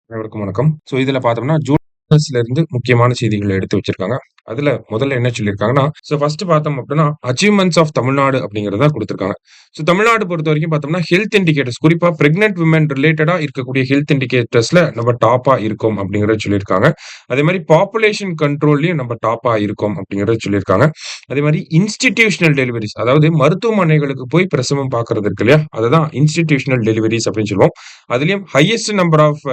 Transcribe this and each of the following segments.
அனைவருக்கும் வணக்கம். இதுல பார்த்தோம்னா, ஜூனியர்ஸ்ல இருந்து முக்கியமான செய்திகள எடுத்து வச்சிருக்காங்க. அதுல முதல்ல என்ன சொல்லியிருக்காங்கன்னா, ஃபர்ஸ்ட் பார்த்தோம் அப்டின்னா, அச்சீவ்மென்ட்ஸ் ஆஃப் தமிழ்நாடு அப்படிங்கிறத குடுத்திருக்காங்க. தமிழ்நாடு பொறுத்தவரைக்கும் பார்த்தோம்னா, ஹெல்த் இண்டிகேட்டர்ஸ் குறிப்பா பிரெக்னன்ட் விமன் ரிலேட்டடா இருக்கக்கூடிய ஹெல்த் இண்டிகேட்டர்ஸ்ல நம்ம டாப்பா இருக்கோம் அப்படிங்கிறத சொல்லியிருக்காங்க. அதே மாரி பாப்புலேஷன் கண்ட்ரோல்லயும் நம்ம டாப்பா இருக்கோம் அப்படிங்கிறத சொல்லியிருக்காங்க. அதே மாரி இன்ஸ்டிடியூஷனல் டெலிவரீஸ் அதாவது மருத்துவமனைகளுக்கு போய் பிரசவம் பார்க்கிறது இருக்கு இல்லையா? அததான் இன்ஸ்டிடியூஷனல் டெலிவரீஸ் அப்படின்னு சொல்லுவோம். அதிலயும் highest number of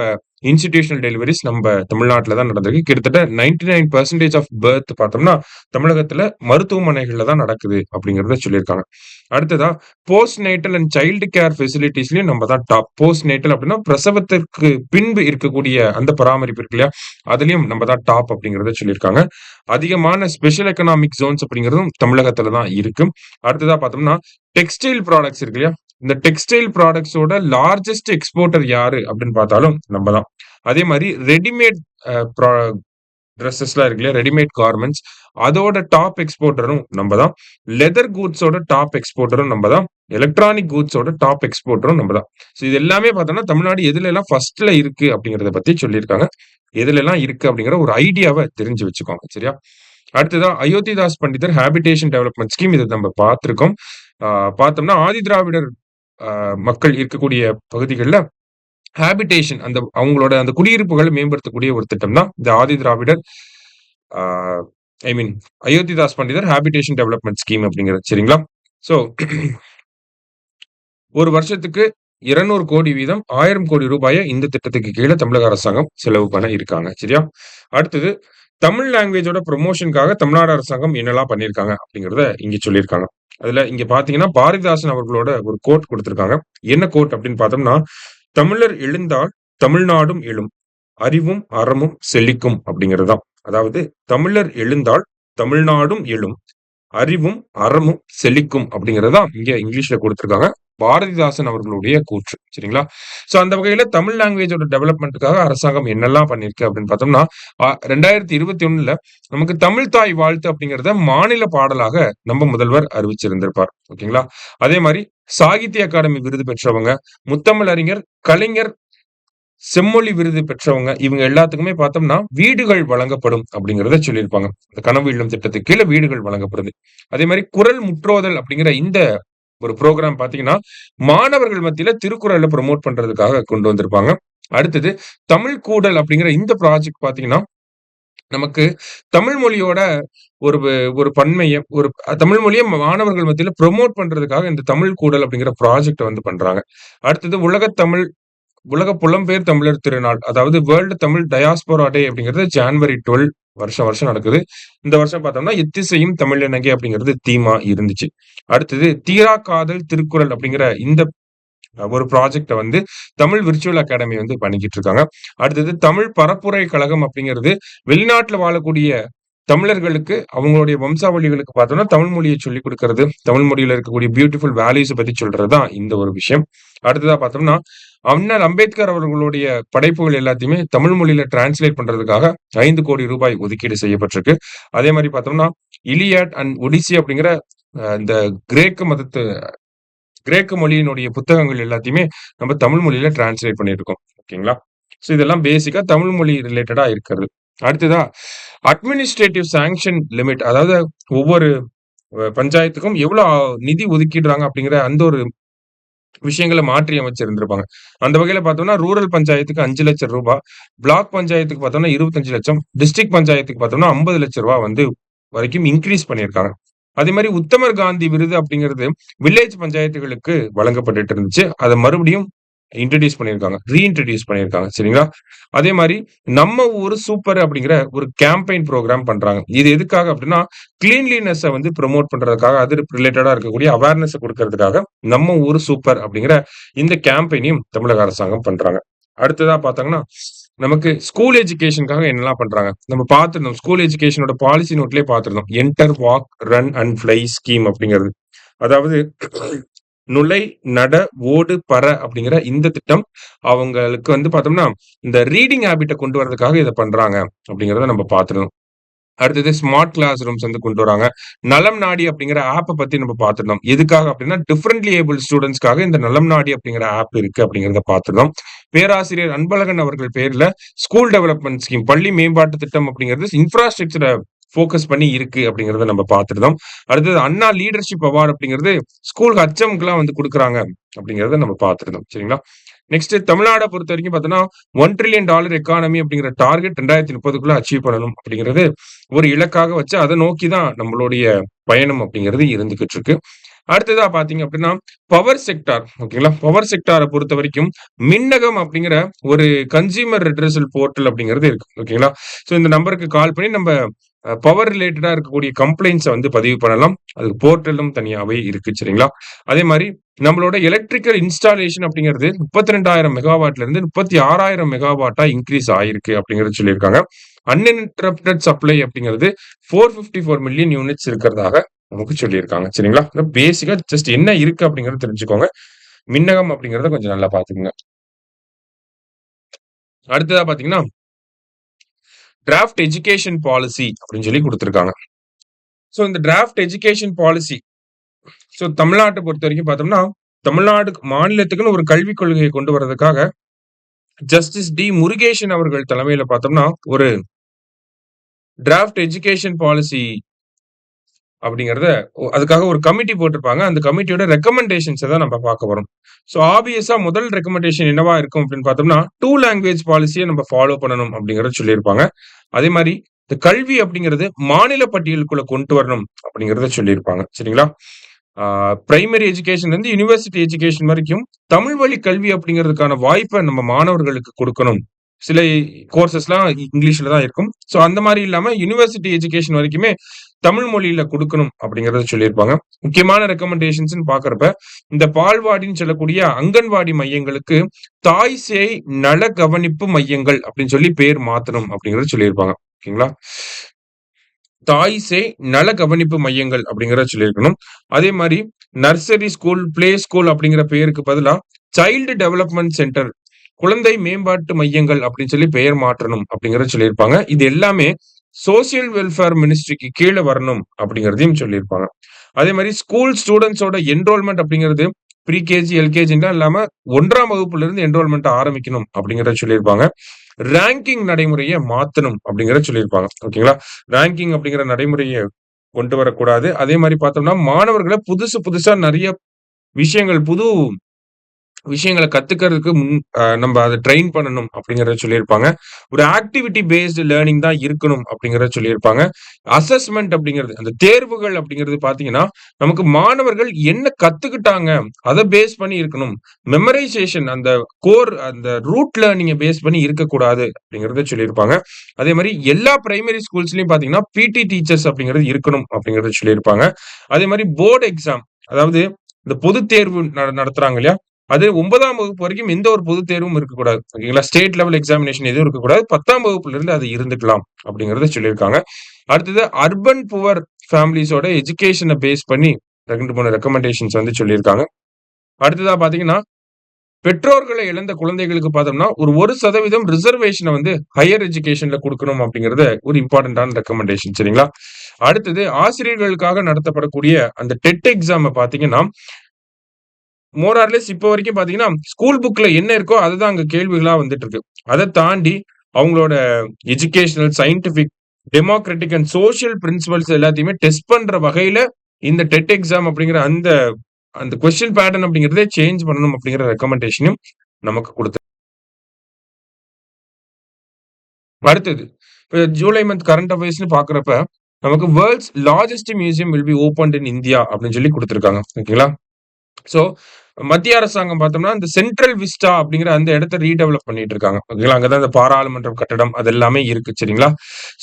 institutional deliveries நம்ம தமிழ்நாட்டுல தான் நடந்திருக்கு. கிட்டத்தட்ட 99% ஆஃப் பர்த் பார்த்தோம்னா, தமிழகத்துல மருத்துவமனைகள்ல தான் நடக்குது அப்படிங்கிறத சொல்லியிருக்காங்க. அடுத்ததா post natal and child care ஃபெசிலிட்டீஸ்லயும் நம்ம தான் டாப். போஸ்ட் நேட்டல் அப்படின்னா பிரசவத்திற்கு பின்பு இருக்கக்கூடிய அந்த பராமரிப்பு இருக்கு இல்லையா? அதுலயும் நம்ம தான் டாப் அப்படிங்கிறத சொல்லியிருக்காங்க. அதிகமான ஸ்பெஷல் எக்கனாமிக் ஜோன்ஸ் அப்படிங்கிறதும் தமிழகத்துல தான் இருக்கு. அடுத்ததா பார்த்தோம்னா, டெக்ஸ்டைல் ப்ராடக்ட்ஸ் இருக்கு இல்லையா? இந்த டெக்ஸ்டைல் ப்ராடக்ட்ஸோட லார்ஜஸ்ட் எக்ஸ்போர்ட்டர் யாரு அப்படின்னு பார்த்தாலும் நம்ம தான். அதே மாரி ரெடிமேட் அ ப்ரா டிரெஸஸ்லாம் இருக்கு இல்லையா? ரெடிமேட் கார்மெண்ட்ஸ் அதோட டாப் எக்ஸ்போர்ட்டரும் நம்ம தான். லெதர் கூட்ஸோட டாப் எக்ஸ்போர்ட்டரும் நம்ம தான். எலக்ட்ரானிக் கூட்ஸோட டாப் எக்ஸ்போர்ட்டரும் நம்ம தான். இது எல்லாமே பார்த்தோம்னா, தமிழ்நாடு எதுலலாம் ஃபர்ஸ்ட்ல இருக்கு அப்படிங்கிறத பத்தி சொல்லியிருக்காங்க. எதுலலாம் இருக்கு அப்படிங்கிற ஒரு ஐடியாவ தெரிஞ்சு வச்சுக்கோங்க. சரியா? அடுத்ததா அயோத்திதாஸ் பண்டிதர் ஹேபிடேஷன் டெவலப்மென்ட் ஸ்கீம் இத நம்ம பார்த்திருக்கோம். ஆ பார்த்தோம்னா, ஆதிதிராவிடர் மக்கள் இருக்கக்கூடிய பகுதிகள்ல ஹேபிடேஷன் அவங்களோட அந்த குடியிருப்புகள மேம்படுத்தக்கூடிய ஒரு திட்டம் தான் இந்த ஆதி திராவிடர் ஆ ஐ மீன் அயோத்திதாஸ் பண்டிதர் ஹேபிடேஷன் டெவலப்மென்ட் ஸ்கீம் அப்படிங்கிறது. சரிங்களா? சோ ஒரு வருஷத்துக்கு 200 கோடி வீதம் 1000 கோடி ரூபாய இந்த திட்டத்துக்கு கீழ தமிழக அரசாங்கம் செலவு பண்ண இருக்காங்க. சரியா? அடுத்தது தமிழ் லாங்குவேஜோட ப்ரமோஷனுக்காக தமிழ்நாடு அரசாங்கம் என்னலாம் பண்ணியிருக்காங்க அப்படிங்கிறத இங்க சொல்லியிருக்காங்க. அதுல இங்க பார்த்தீங்கன்னா, பாரதிதாசன் அவர்களோட ஒரு கோட் குடுத்திருக்காங்க. என்ன கோட் அப்படின்னு பார்த்தோம்னா, "தமிழர் எழுந்தால் தமிழ்நாடும் எழும். அறிவும் அறமும் செழிக்கும்" அப்படிங்கிறது தான். அதாவது தமிழர் எழுந்தால் தமிழ்நாடும் எழும். அறிவும் அறமும் செழிக்கும் அப்படிங்கிறது தான் இங்க இங்கிலீஷ்ல குடுத்திருக்காங்க. பாரதிதாசன் அவர்களுடைய கூற்று. சரிங்களா? அந்த வகையில தமிழ் லாங்குவேஜோட டெவலப்மென்ட்க்காக அரசாங்கம் என்னெல்லாம் பண்ணியிருக்கு அப்படின்னு பார்த்தோம்னா, 2021ல நமக்கு தமிழ் தாய் வாழ்த்து அப்படிங்கிறத மாநில பாடலாக நம்ம முதல்வர் அறிவிச்சிருந்திருப்பார். ஓகேங்களா? அதே மாரி சாகித்ய அகாடமி விருது பெற்றவங்க, முத்தமிழறிஞர் கலைஞர் செம்மொழி விருது பெற்றவங்க, இவங்க எல்லாத்துக்குமே பார்த்தோம்னா, வீடுகள் வழங்கப்படும் அப்படிங்கிறத சொல்லியிருப்பாங்க. இந்த கனவு இல்லம் திட்டத்துக்கு கீழ வீடுகள் வழங்கப்படுது. அதே மாரி குரல் முற்றோதல் அப்படிங்கிற இந்த ஒரு புரோகிராம் பார்த்தீங்கன்னா, மாணவர்கள் மத்தியில திருக்குறள புரமோட் பண்றதுக்காக கொண்டு வந்திருப்பாங்க. அடுத்தது தமிழ் கூடல் அப்படிங்கிற இந்த ப்ராஜெக்ட் பார்த்தீங்கன்னா, நமக்கு தமிழ் மொழியோட ஒரு ஒரு பன்மைய ஒரு தமிழ் மொழிய மாணவர்கள் மத்தியில புரமோட் பண்றதுக்காக இந்த தமிழ் கூடல் அப்படிங்கிற ப்ராஜெக்ட்ட பண்றாங்க. அடுத்தது உலக புலம்பெயர் தமிழர் திருநாள். அதாவது வேர்ல்ட் தமிழ் டயாஸ்போரா டே அப்படிங்கிறது ஜான்வரி 12 வருஷம் வருஷம் நடக்குது. இந்த வருஷம் பார்த்தோம்னா, எத்திசையும் தமிழனகே அப்படிங்கிறது தீமா இருந்துச்சு. அடுத்தது தீரா காதல் திருக்குறள் அப்படிங்கிற இந்த ஒரு ப்ராஜெக்ட்ட தமிழ் விர்ச்சுவல் அகாடமி பண்ணிக்கிட்டு இருக்காங்க. அடுத்தது தமிழ் பரப்புரை கழகம் அப்படிங்கிறது வெளிநாட்டுல வாழக்கூடிய தமிழர்களுக்கு அவங்களுடைய வம்சாவளிகளுக்கு பார்த்தோம்னா, தமிழ் மொழிய சொல்லிக் குடுக்கிறது, தமிழ் மொழியில இருக்கக்கூடிய பியூட்டிஃபுல் வேல்யூஸ பத்தி சொல்றது தான் இந்த ஒரு விஷயம். அடுத்ததா பார்த்தோம்னா, அண்ணல் அம்பேத்கர் அவர்களுடைய படைப்புகள் எல்லாத்தையுமே தமிழ் மொழியில டிரான்ஸ்லேட் பண்றதுக்காக 5 கோடி ரூபாய் ஒதுக்கீடு செய்யப்பட்டிருக்கு. அதே மாரி பார்த்தோம்னா, இலியாட் அண்ட் ஒடிசி அப்படிங்கிற இந்த கிரேக்க மொழியினுடைய புத்தகங்கள் எல்லாத்தையுமே நம்ம தமிழ் மொழியில டிரான்ஸ்லேட் பண்ணியிருக்கோம். ஓகேங்களா? இதெல்லாம் பேசிக்கா தமிழ் மொழி ரிலேட்டடா இருக்கிறது. அடுத்ததா அட்மினிஸ்ட்ரேட்டிவ் சாங்ஷன் லிமிட் அதாவது ஒவ்வொரு பஞ்சாயத்துக்கும் எவ்வளோ நிதி ஒதுக்கிடுறாங்க அப்படிங்கிற அந்த ஒரு விஷயங்கள மாற்றி அமைச்சிருந்திருப்பாங்க. அந்த வகையில பார்த்தோம்னா, ரூரல் பஞ்சாயத்துக்கு ரூ. 5,00,000 பிளாக் பஞ்சாயத்துக்கு பார்த்தோம்னா 25,00,000 டிஸ்ட்ரிக்ட் பஞ்சாயத்துக்கு பார்த்தோம்னா ரூ. 50,00,000 வரைக்கும் இன்கிரீஸ் பண்ணியிருக்காங்க. அதே மாரி உத்தமர் காந்தி விருது அப்படிங்கிறது வில்லேஜ் பஞ்சாயத்துகளுக்கு வழங்கப்பட்டுட்டு இருந்துச்சு. அத மறுபடியும் ரீஇன்ட்ரோடியூஸ் பண்ணியிருக்காங்க. சரிங்களா? அதே மாரி நம்ம ஊரு சூப்பர் அப்படிங்கிற ஒரு கேம்பெயின் புரோகிராம் பண்றாங்க. இது எதுக்காக அப்படின்னா, கிளீன்லினெஸ்ஸ புரமோட் பண்றதுக்காக, அது ரிலேட்டடா இருக்கக்கூடிய அவேர்னஸ குடுக்கறதுக்காக, நம்ம ஊரு சூப்பர் அப்படிங்கிற இந்த கேம்பெயினையும் தமிழக அரசாங்கம் பண்றாங்க. அடுத்ததா பார்த்தாங்கன்னா, நமக்கு ஸ்கூல் எஜுகேஷனுக்காக என்னலாம் பண்றாங்க? நம்ம பார்த்திருந்தோம். ஸ்கூல் எஜுகேஷனோட பாலிசி நோட்லயே பார்த்திருந்தோம். Enter, walk, run and fly scheme அப்படிங்கிறது. அதாவது நுழை, நட, ஓடு, பற அப்படிங்கிற இந்த திட்டம் அவங்களுக்கு பார்த்தோம்னா, இந்த ரீடிங் ஹேபிட்ட கொண்டு வரதுக்காக இத பண்றாங்க அப்படிங்கிறத நம்ம பார்த்திருந்தோம். அடுத்தது ஸ்மார்ட் கிளாஸ் ரூம்ஸ் கொண்டு வராங்க. நலம் நாடி அப்படிங்கிற ஆப்ப பத்தி நம்ம பார்த்திருந்தோம். எதுக்காக அப்படின்னா, டிஃபரன்ட்லி ஏபிள்ட் ஸ்டூடண்ட்ஸ்க்காக இந்த நலம் நாடி அப்படிங்கிற ஆப் இருக்கு அப்படிங்கிறத பார்த்திருந்தோம். பேராசிரியர் அன்பழகன் அவர்கள் பேர்ல ஸ்கூல் டெவலப்மெண்ட் ஸ்கீம், பள்ளி மேம்பாட்டு திட்டம் அப்படிங்கிறது இன்ஃப்ராஸ்ட்ரக்சர ஃபோக்கஸ் பண்ணி இருக்கு அப்படிங்கிறத நம்ம பார்த்துருந்தோம். அடுத்தது அண்ணா லீடர்ஷிப் அவார்ட் அப்படிங்கிறது ஸ்கூல் ஹெச்எம்க்குலாம் வந்து குடுக்குறாங்க அப்படிங்கிறத நம்ம பார்த்துருந்தோம். சரிங்களா? நெக்ஸ்ட் தமிழ்நாட பொறுத்தவரைக்கும் பார்த்தோம்னா, $1 ட்ரில்லியன் எக்கானமி அப்படிங்கிற டார்கெட் 2030க்குள்ள அச்சீவ் பண்ணணும் அப்படிங்கிறது ஒரு இலக்காக வச்சு அத நோக்கி தான் நம்மளுடைய பயணம் அப்படிங்கிறது இருந்துகிட்டு இருக்கு. அடுத்ததா பார்த்தீங்க அப்படின்னா, பவர் செக்டார் ஓகேங்களா? பவர் செக்டார பொறுத்தவரைக்கும் மின்னகம் அப்படிங்கிற ஒரு கன்சியூமர் ரெட்ரஸல் போர்ட்டல் அப்படிங்கிறது இருக்கு. ஓகேங்களா? ஸோ இந்த நம்பருக்கு கால் பண்ணி நம்ம பவர் ரிலேட்டடா இருக்கக்கூடிய கம்ப்ளைண்ட்ஸ வந்து பதிவு பண்ணலாம். அதுக்கு போர்ட்டலும் தனியாவே இருக்கு. சரிங்களா? அதே மாரி நம்மளோட எலக்ட்ரிக்கல் இன்ஸ்டாலேஷன் அப்படிங்கிறது 32,000 மெகாவாட்ல இருந்து 36,000 மெகாவாட்டா இன்கிரீஸ் ஆயிருக்கு அப்படிங்கிறது சொல்லியிருக்காங்க. அன்இன்டரப்டட் சப்ளை அப்படிங்கிறது 454 மில்லியன் யூனிட்ஸ் இருக்கிறதாக நமக்கு சொல்லியிருக்காங்க. சரிங்களா? பேசிக்கா ஜஸ்ட் என்ன இருக்கு அப்படிங்கிறத தெரிஞ்சுக்கோங்க. மின்னகம் அப்படிங்கிறத கொஞ்சம் நல்லா பார்த்துக்கங்க. அடுத்ததா பார்த்தீங்கன்னா, டிராஃப்ட் எஜுகேஷன் பாலிசி அப்படின்னு சொல்லி குடுத்திருக்காங்க. ஸோ இந்த டிராஃப்ட் எஜுகேஷன் பாலிசி ஸோ தமிழ்நாட்ட பொறுத்தவரைக்கும் பார்த்தோம்னா, தமிழ்நாடு மாநிலத்துக்குன்னு ஒரு கல்விக் கொள்கையை கொண்டு வரதுக்காக ஜஸ்டிஸ் டி. முருகேசன் அவர்கள் தலைமையில பார்த்தோம்னா, ஒரு டிராஃப்ட் எஜுகேஷன் பாலிசி அப்படிங்கிறத அதுக்காக ஒரு கமிட்டி போட்டிருப்பாங்க. அந்த கமிட்டியோட ரெக்கமெண்டேஷன்ஸ தான் நம்ம பார்க்க போறோம். ஸோ ஆப்வியஸா முதல் ரெக்கமெண்டேஷன் என்னவா இருக்கும் அப்படின்னு பார்த்தோம்னா, 2 லாங்குவேஜ் பாலிசிய நம்ம ஃபாலோ பண்ணணும் அப்படிங்கிறத சொல்லியிருப்பாங்க. அதே மாரி இந்த கல்வி அப்படிங்கிறது மாநில பட்டியலுக்குள்ள கொண்டு வரணும் அப்படிங்கிறத சொல்லியிருப்பாங்க. சரிங்களா? பிரைமரி எஜுகேஷன்ல இருந்து யுனிவர்சிட்டி எஜுகேஷன் வரைக்கும் தமிழ் வழி கல்வி அப்படிங்கிறதுக்கான வாய்ப்ப நம்ம மாணவர்களுக்கு குடுக்கணும். சில கோர்சஸ்லாம் இங்கிலீஷ்ல தான் இருக்கும். ஸோ அந்த மாரி இல்லாம யுனிவர்சிட்டி எஜுகேஷன் வரைக்குமே தமிழ் மொழியில குடுக்கணும் அப்படிங்கிறத சொல்லியிருப்பாங்க. முக்கியமான ரெக்கமெண்டேஷன்ஸ்ன்னு பார்க்கிறப்ப, இந்த பால்வாடின்னு சொல்லக்கூடிய அங்கன்வாடி மையங்களுக்கு தாய் சேய் நல கவனிப்பு மையங்கள் அப்படின்னு சொல்லி பேர் மாத்தணும் அப்படிங்கிறத சொல்லியிருப்பாங்க. ஓகேங்களா? தாய் சேய் நல கவனிப்பு மையங்கள் அப்படிங்கிறத சொல்லியிருக்கணும். அதே மாரி நர்சரி ஸ்கூல், பிளே ஸ்கூல் அப்படிங்கிற பெயருக்கு பதிலா சைல்டு டெவலப்மென்ட் சென்டர், குழந்தை மேம்பாட்டு மையங்கள் அப்படின்னு சொல்லி பெயர் மாற்றணும் அப்படிங்கிறத சொல்லியிருப்பாங்க. இது எல்லாமே சோசியல் வெல்ஃபேர் மினிஸ்ட்ரிக்கு கீழ வரணும் அப்படிங்கிறதையும் சொல்லியிருப்பாங்க. அதே மாரி ஸ்கூல் ஸ்டூடண்ட்ஸோட என்ரோல்மென்ட் அப்படிங்கிறது ப்ரீகேஜி, எல்கேஜின்லாம் இல்லாம 1ஆம் வகுப்புல இருந்து என்ரோல்மென்ட் ஆரம்பிக்கணும் அப்படிங்கிறத சொல்லியிருப்பாங்க. ரேங்கிங் நடைமுறைய மாத்தணும் அப்படிங்கிறத சொல்லியிருப்பாங்க. ஓகேங்களா? ரேங்கிங் அப்படிங்கிற நடைமுறைய கொண்டு வரக்கூடாது. அதே மாரி பார்த்தோம்னா, மாணவர்கள புதுசா நெறைய விஷயங்கள் புது விஷயங்கள கத்துக்கிறதுக்கு நம்ம அத ட்ரெயின் பண்ணணும் அப்படிங்கிறத சொல்லியிருப்பாங்க. ஒரு ஆக்டிவிட்டி பேஸ்டு லேர்னிங் தான் இருக்கணும் அப்படிங்கிறத சொல்லியிருப்பாங்க. அசஸ்மென்ட் அப்படிங்கிறது, அந்த தேர்வுகள் அப்படிங்கிறது பார்த்தீங்கன்னா, நமக்கு மாணவர்கள் என்ன கத்துக்கிட்டாங்க, அத பேஸ் பண்ணி இருக்கணும். மெமரைசேஷன் அந்த ரூட் லேர்னிங்க பேஸ் பண்ணி இருக்கக்கூடாது அப்படிங்கிறத சொல்லியிருப்பாங்க. அதே மாரி எல்லா பிரைமரி ஸ்கூல்ஸ்லயும் பார்த்தீங்கன்னா, பிடி டீச்சர்ஸ் அப்படிங்கிறது இருக்கணும் அப்படிங்கிறத சொல்லியிருப்பாங்க. அதே மாரி போர்ட் எக்ஸாம் அதாவது இந்த பொதுத் தேர்வு நடத்துறாங்க இல்லையா? அது 9ஆம் வகுப்பு வரைக்கும் எந்த ஒரு பொதுத் தேர்வும் இருக்கக்கூடாது. ஓகேங்களா? ஸ்டேட் லெவல் எக்ஸாமினேஷன் எதுவும் இருக்கக்கூடாது. 10ஆம் வகுப்புல இருந்து அது இருந்துக்கலாம் அப்படிங்கிறத சொல்லியிருக்காங்க. அடுத்தது அர்பன் புவர் ஃபேமிலிஸோட எஜுகேஷன பேஸ் பண்ணி 2, 3 ரெக்கமெண்டேஷன்ஸ் வந்து சொல்லியிருக்காங்க. அடுத்ததா பார்த்தீங்கன்னா, பெற்றோர்களை இழந்த குழந்தைகளுக்கு பார்த்தோம்னா, ஒரு 1% ரிசர்வேஷன வந்து ஹையர் எஜுகேஷன்ல குடுக்கணும் அப்படிங்கிறது ஒரு இம்பார்ட்டன்டான ரெக்கமெண்டேஷன். சரிங்களா? அடுத்தது ஆசிரியர்களுக்காக நடத்தப்படக்கூடிய அந்த டெட் எக்ஸாம பார்த்தீங்கன்னா, மோர் ஆர் லெஸ் இப்ப வரைக்கும் பாத்தீங்கன்னா, ஸ்கூல் புக்ல என்ன இருக்கோ அதுதான் அங்க கேள்விகளா வந்துட்டு இருக்கு. அத தாண்டி அவங்களோட educational, scientific, democratic and social principles எல்லாத்தையுமே டெஸ்ட் பண்ற வகையில இந்த டெட் எக்ஸாம் அப்படிங்கிற அந்த அந்த கொஸ்டின் பேட்டர்ன் அப்படிங்கிறதே சேஞ்ச் பண்ணணும் அப்படிங்கிற ரெக்கமெண்டேஷனும் நமக்கு குடுத்து அடுத்தது இப்ப ஜூலை மந்த் கரண்ட் அஃபேர்ஸ்ன்னு பாக்குறப்ப, நமக்கு world's largest museum will be opened in India அப்படின்னு சொல்லி குடுத்திருக்காங்க. ஓகேங்களா? சோ, மத்திய அரசாங்கம் பார்த்தோம்னா, இந்த சென்ட்ரல் விஸ்டா அப்படிங்கிற அந்த இடத்த ரீடெவலப் பண்ணிட்டு இருக்காங்க. ஓகேங்களா? அங்க தான் இந்த பாராளுமன்றம் கட்டடம் அது எல்லாமே இருக்கு. சரிங்களா?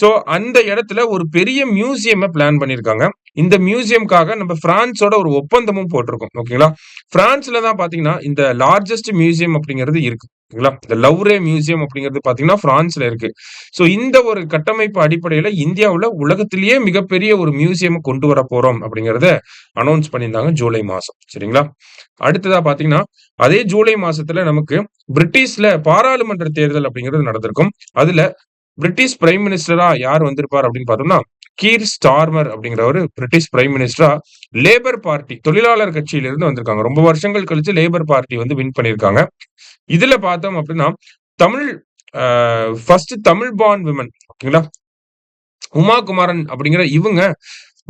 சோ, அந்த இடத்துல ஒரு பெரிய மியூசியம பிளான் பண்ணியிருக்காங்க. இந்த மியூசியம்க்காக நம்ம பிரான்ஸோட ஒரு ஒப்பந்தமும் போட்டிருக்கோம். ஓகேங்களா? பிரான்ஸ்ல தான் பார்த்தீங்கன்னா, இந்த லார்ஜஸ்ட் மியூசியம் அப்படிங்கிறது இருக்கு. ஓகேங்களா? இந்த லவ்ரே மியூசியம் அப்படிங்கிறது பார்த்தீங்கன்னா, பிரான்ஸ்ல இருக்கு. சோ, இந்த ஒரு கட்டமைப்பு அடிப்படையில இந்தியாவுல உலகத்திலேயே மிகப்பெரிய ஒரு மியூசியம் கொண்டு வரப்போறோம் அப்படிங்கிறத அனௌன்ஸ் பண்ணியிருந்தாங்க ஜூலை மாசம். சரிங்களா? அடுத்ததா பார்த்தீங்கன்னா, அதே ஜூலை மாசத்துல நமக்கு பிரிட்டிஷ்ல பாராளுமன்ற தேர்தல் அப்படிங்கிறது நடந்திருக்கும். அதுல பிரிட்டிஷ் பிரைம் மினிஸ்டரா யார் வந்திருப்பார் அப்படின்னு பார்த்தோம்னா, கீர் ஸ்டார்மர் அப்படிங்கிறவரு பிரிட்டிஷ் பிரைம் மினிஸ்டரா லேபர் பார்ட்டி தொழிலாளர் கட்சியிலிருந்து வந்திருக்காங்க. ரொம்ப வருஷங்கள் கழிச்சு லேபர் பார்ட்டி வந்து வின் பண்ணியிருக்காங்க. இதுல பார்த்தோம் அப்படின்னா Tamil first Tamil born women ஓகேங்களா, உமா குமாரன் அப்படிங்கிற இவங்க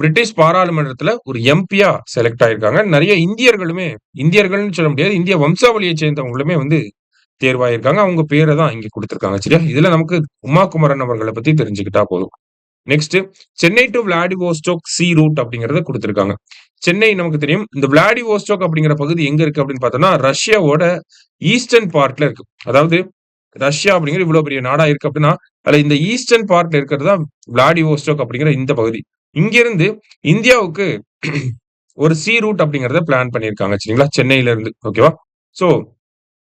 பிரிட்டிஷ் பாராளுமன்றத்துல ஒரு எம்பியா செலக்ட் ஆயிருக்காங்க. நிறைய இந்தியர்கள்னு சொல்ல முடியாது, இந்திய வம்சாவளியை சேர்ந்தவங்களுமே வந்து தேர்வாயிருக்காங்க. அவங்க பேரை தான் இங்க கொடுத்திருக்காங்க. சரியா, இதுல நமக்கு உமா குமரன் அவர்களை பத்தி தெரிஞ்சுக்கிட்டா போதும். Next, Chennai to Vladivostok sea route அப்படிங்கறத கொடுத்திருக்காங்க. சென்னை நமக்கு தெரியும். இந்த விளாடிவோஸ்டோக் அப்படிங்கிற பகுதி எங்க இருக்கு அப்படின்னு பார்த்தோம்னா ரஷ்யாவோட ஈஸ்டர்ன் பார்ட்ல இருக்கு. அதாவது ரஷ்யா அப்படிங்கிற இவ்வளவு பெரிய நாடா இருக்கு அப்படின்னா அதுல இந்த ஈஸ்டர்ன் பார்ட்ல இருக்கிறது தான் விளாடிவோஸ்டோக் அப்படிங்கிற இந்த பகுதி. இங்க இருந்து இந்தியாவுக்கு ஒரு சி ரூட் அப்படிங்கறத பிளான் பண்ணிருக்காங்க. சரிங்களா, சென்னையில இருந்து. ஓகேவா? சோ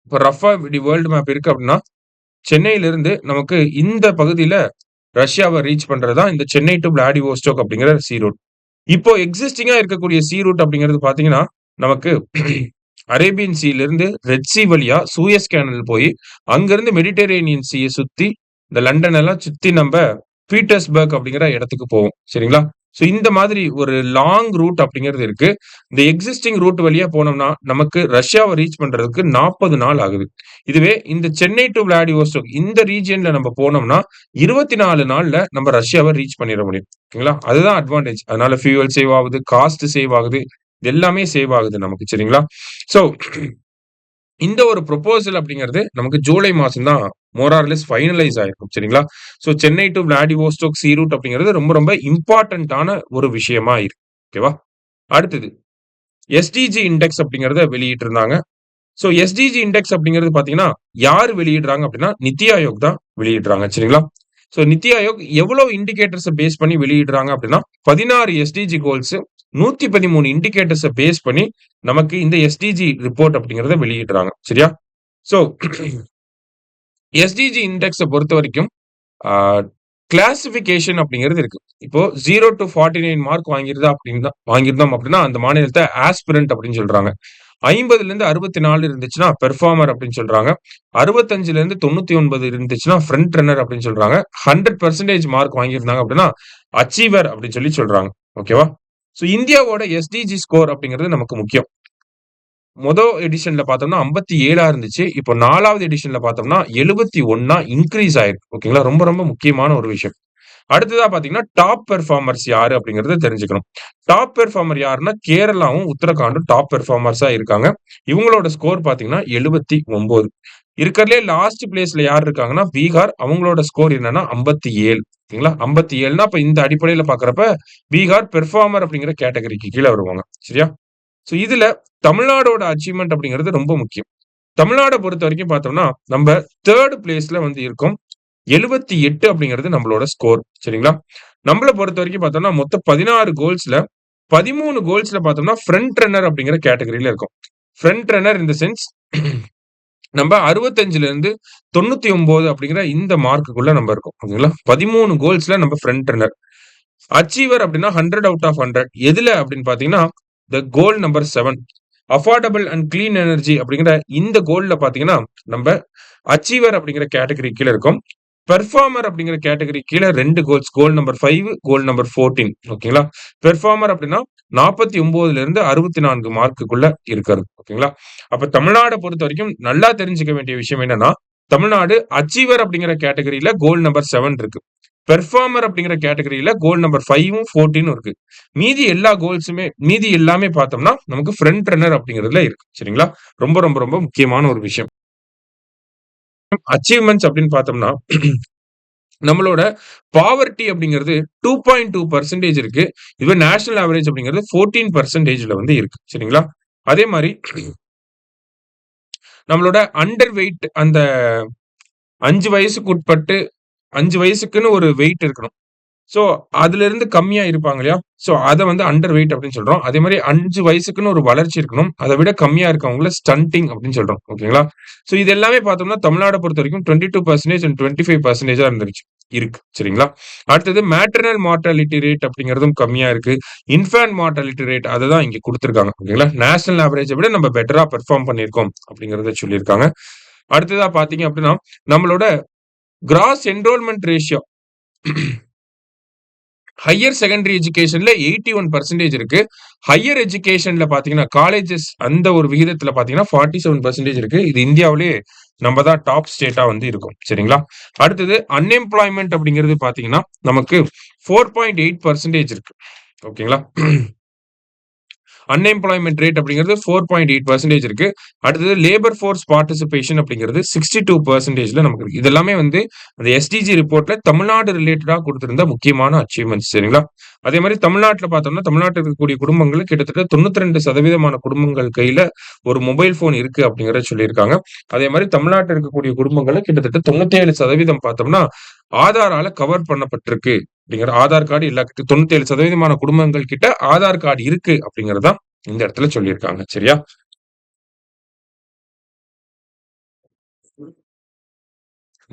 இப்ப ரஃபா இப்படி வேர்ல்டு மேப் இருக்கு அப்படின்னா சென்னையில இருந்து நமக்கு இந்த பகுதியில ரஷ்யாவை ரீச் பண்றதுதான் இந்த சென்னை டு விளாடிவோஸ்டோக் அப்படிங்கிற சி ரூட். இப்போ எக்ஸிஸ்டிங்கா இருக்கக்கூடிய சி ரூட் அப்படிங்கிறது பாத்தீங்கன்னா நமக்கு அரேபியன் சீல இருந்து ரெட் சி வழியா சூயஸ் கேனல் போய் அங்கிருந்து மெடிட்டரேனியன் சீயை சுத்தி இந்த லண்டன் எல்லாம் சுத்தி நம்ம பீட்டர்ஸ்பர்க் அப்படிங்கிற இடத்துக்கு போவோம். சரிங்களா, சோ இந்த மாதிரி ஒரு லாங் ரூட் அப்படிங்கிறது இருக்கு. இந்த எக்ஸிஸ்டிங் ரூட் வழியா போனோம்னா நமக்கு ரஷ்யாவை ரீச் பண்றதுக்கு 40 நாள் ஆகுது. இதுவே இந்த சென்னை டு விளாடிவோஸ்டோக் இந்த ரீஜியன்ல நம்ம போனோம்னா 24 நாள்ல நம்ம ரஷ்யாவை ரீச் பண்ணிட முடியும். ஓகேங்களா, அதுதான் அட்வான்டேஜ். அதனால ஃபியூவல் சேவ் ஆகுது, காஸ்ட் சேவ் ஆகுது, இது எல்லாமே சேவ் ஆகுது நமக்கு. சரிங்களா, சோ இந்த ஒரு ப்ரொபோசல் அப்படிங்கிறது நமக்கு ஜூலை மாசம் தான் மோர் ஆர் லெஸ் ஃபைனலைஸ் ஆயிருக்கும். சரிங்களா, so Chennai to Vladivostok sea route அப்படிங்கிறது ரொம்ப ரொம்ப இம்பார்ட்டன்டான ஒரு விஷயமா இருக்கு. ஓகேவா? அடுத்தது எஸ்டிஜி இண்டெக்ஸ் அப்படிங்கறத வெளியிட்டு இருந்தாங்க. சோ எஸ்டிஜி இண்டெக்ஸ் அப்படிங்கிறது பாத்தீங்கன்னா யார் வெளியிடுறாங்க அப்படின்னா நித்தி ஆயோக் தான் வெளியிடுறாங்க. சரிங்களா, சோ நித்தி ஆயோக் எவ்வளவு இண்டிகேட்டர்ஸ் பேஸ் பண்ணி வெளியிடுறாங்க அப்படின்னா 16 எஸ்டிஜி கோல்ஸ் 113 இண்டிகேட்டர்ஸ் பேஸ் பண்ணி நமக்கு இந்த எஸ்டிஜி ரிப்போர்ட் அப்படிங்கறத வெளியிடுறாங்க. சரியா, சோ எஸ்டிஜி இண்டெக்ஸை பொறுத்த வரைக்கும் கிளாசிபிகேஷன் அப்படிங்கிறது இருக்கு. இப்போ 0 to 49 மார்க் வாங்கியிருந்தோம் அப்படின்னா அந்த மாநிலத்தை ஆஸ்பிரண்ட் அப்படின்னு சொல்றாங்க. 50ல இருந்து 64 இருந்துச்சுன்னா பெர்ஃபார்மர் அப்படின்னு சொல்றாங்க. 65ல இருந்து 99 இருந்துச்சுன்னா ஃப்ரண்ட் ரன்னர் அப்படின்னு சொல்றாங்க. 100% மார்க் வாங்கியிருந்தாங்க அப்படின்னா அச்சீவர் அப்படின்னு சொல்றாங்க. ஓகேவா? சோ இந்தியாவோட எஸ்டிஜி ஸ்கோர் அப்படிங்கிறது நமக்கு முக்கியம். முதல் எடிஷன்ல பார்த்தோம்னா 57 இருந்துச்சு. இப்போ 4வது எடிஷன்ல பார்த்தோம்னா 71 இன்க்ரீஸ் ஆயிருக்கு. ஓகேங்களா, ரொம்ப ரொம்ப முக்கியமான ஒரு விஷயம். அடுத்ததா பாத்தீங்கன்னா டாப் பெர்ஃபார்மர்ஸ் யாரு அப்படிங்கறத தெரிஞ்சுக்கணும். டாப் பெர்ஃபார்மர் யாருன்னா கேரளாவும் உத்தரகாண்டும் டாப் பெர்ஃபார்மர்ஸா இருக்காங்க. இவங்களோட ஸ்கோர் பாத்தீங்கன்னா 79. இருக்கிறதுலே லாஸ்ட் பிளேஸ்ல யார் இருக்காங்கன்னா பீகார். அவங்களோட ஸ்கோர் என்னன்னா 57. ஓகேங்களா, 57னா அப்ப இந்த அடிப்படையில பாக்குறப்ப பீகார் பெர்ஃபார்மர் அப்படிங்கிற கேட்டகரிக்கு கீழே வருவாங்க. சரியா, சோ இதுல தமிழ்நாடோட அச்சீவ்மெண்ட் அப்படிங்கிறது ரொம்ப முக்கியம். தமிழ்நாடை பொறுத்த வரைக்கும் பார்த்தோம்னா நம்ம 3rd பிளேஸ்ல வந்து இருக்கோம். 78 அப்படிங்கிறது நம்மளோட ஸ்கோர். சரிங்களா, நம்மள பொறுத்த வரைக்கும் பார்த்தோம்னா மொத்தம் 16 கோல்ஸ்ல 13 கோல்ஸ்ல பார்த்தோம்னா ஃப்ரண்ட் ரன்னர் அப்படிங்கிற கேட்டகரியில இருக்கும். Front runner in the sense நம்ம 65ல இருந்து 99 அப்படிங்கிற இந்த மார்க்குள்ள நம்ம இருக்கோம். ஓகேங்களா, 13 கோல்ஸ்ல நம்ம ஃப்ரண்ட் ரன்னர். அச்சீவர் அப்படின்னா 100 அவுட் ஆஃப் 100 எதுல அப்படின்னு பாத்தீங்கன்னா the goal number 7 affordable and clean energy அப்படிங்கிற இந்த கோல்ல பாத்தீங்கன்னா நம்ம அச்சீவர் அப்படிங்கிற கேட்டகரி கீழே இருக்கும். பெர்ஃபார்மர் அப்படிங்கிற கேட்டகரி கீழே 2 goals, goal number 5, goal number 14. ஓகேங்களா, பெர்ஃபார்மர் அப்படின்னா 49ல இருந்து 64 மார்க்குள்ள இருக்கிறது. ஓகேங்களா, அப்ப தமிழ்நாடை பொறுத்த வரைக்கும் நல்லா தெரிஞ்சுக்க வேண்டிய விஷயம் என்னன்னா தமிழ்நாடு அச்சீவர் அப்படிங்கிற கேட்டகரியில கோல் நம்பர் 7 இருக்கு. பெர்ஃபார்மர் அப்படிங்கிற கேட்டகரியில கோல் நம்பர் 5ம் 14ம் இருக்கு. மீதி எல்லாமே பார்த்தோம்னா நமக்கு ஃப்ரண்ட் ரன்னர் அப்படிங்கிறதுல இருக்கு. சரிங்களா, ரொம்ப ரொம்ப ரொம்ப முக்கியமான ஒரு விஷயம். அச்சீவ்மெண்ட்ஸ் அப்படின்னு பார்த்தோம்னா நம்மளோட பாவர்ட்டி அப்படிங்கிறது 2.2% இருக்கு. இதுவே நேஷனல் ஆவரேஜ் அப்படிங்கிறது 14%ல வந்து இருக்கு. சரிங்களா, அதே மாதிரி நம்மளோட அண்டர் வெயிட் அந்த 5 வயசுக்கு உட்பட்டு 5 வயசுக்குன்னு ஒரு வெயிட் இருக்கணும். சோ அதுல இருந்து கம்மியா இருப்பாங்க இல்லையா, சோ அத வந்து அண்டர் வெயிட் அப்படின்னு சொல்றோம். அதே மாதிரி 5 வயசுக்குன்னு ஒரு வளர்ச்சி இருக்கணும். அதை விட கம்மியா இருக்கவங்கள ஸ்டண்டிங் அப்படின்னு சொல்றோம். ஓகேங்களா, சோ இது எல்லாமே பார்த்தோம்னா தமிழ்நாடை பொறுத்த வரைக்கும் 22% அண்ட் 25% இருக்கு. சரிங்களா, அடுத்தது மேட்டர்னல் மார்டாலிட்டி ரேட் அப்படிங்கிறதும் கம்மியா இருக்கு. இன்ஃபேன்ட் மார்டாலிட்டி ரேட் அதை தான் இங்க கொடுத்திருக்காங்க. ஓகேங்களா, நேஷனல் ஆவரேஜை விட நம்ம பெட்டரா பெர்ஃபார்ம் பண்ணியிருக்கோம் அப்படிங்கறத சொல்லியிருக்காங்க. அடுத்ததா பாத்தீங்க அப்படின்னா நம்மளோட gross enrolment ratio higher secondary எஜுகேஷன்ல 81% இருக்கு. ஹையர் எஜுகேஷன்ல பாத்தீங்கன்னா காலேஜஸ் அந்த ஒரு விகிதத்துல பாத்தீங்கன்னா 47% இருக்கு. இது இந்தியாவிலேயே நம்ம தான் டாப் ஸ்டேட்டா வந்து இருக்கும். சரிங்களா? அடுத்தது அன்எம்ப்ளாய்மெண்ட் அப்படிங்கிறது பாத்தீங்கன்னா நமக்கு 4.8% இருக்கு. ஓகேங்களா? அன்எம்ப்ளாய்மெண்ட் ரேட் அப்படிங்கிறது 4.8% இருக்கு. அடுத்தது லேபர் ஃபோர்ஸ் பார்ட்டிசிபேஷன் அப்படிங்கிறது 62%ல நமக்கு இருக்கு. இதெல்லாமே வந்து அந்த எஸ்டிஜி ரிப்போர்ட்ல தமிழ்நாடு ரிலேட்டடா கொடுத்திருந்த முக்கியமான அச்சீவ்மெண்ட்ஸ். சரிங்களா? அதே மாதிரி தமிழ்நாட்டுல பார்த்தோம்னா தமிழ்நாட்டில் இருக்கக்கூடிய குடும்பங்கள் கிட்டத்தட்ட 92% குடும்பங்கள் கையில ஒரு மொபைல் போன் இருக்கு அப்படிங்கறத சொல்லியிருக்காங்க. அதே மாதிரி தமிழ்நாட்டில் இருக்கக்கூடிய குடும்பங்கள் கிட்டத்தட்ட 97% பார்த்தோம்னா ஆதாரால கவர் பண்ணப்பட்டிருக்கு அப்படிங்கிற ஆதார் கார்டு எல்லா 97% குடும்பங்கள் கிட்ட ஆதார் கார்டு இருக்கு அப்படிங்கறதா இந்த இடத்துல சொல்லியிருக்காங்க. சரியா?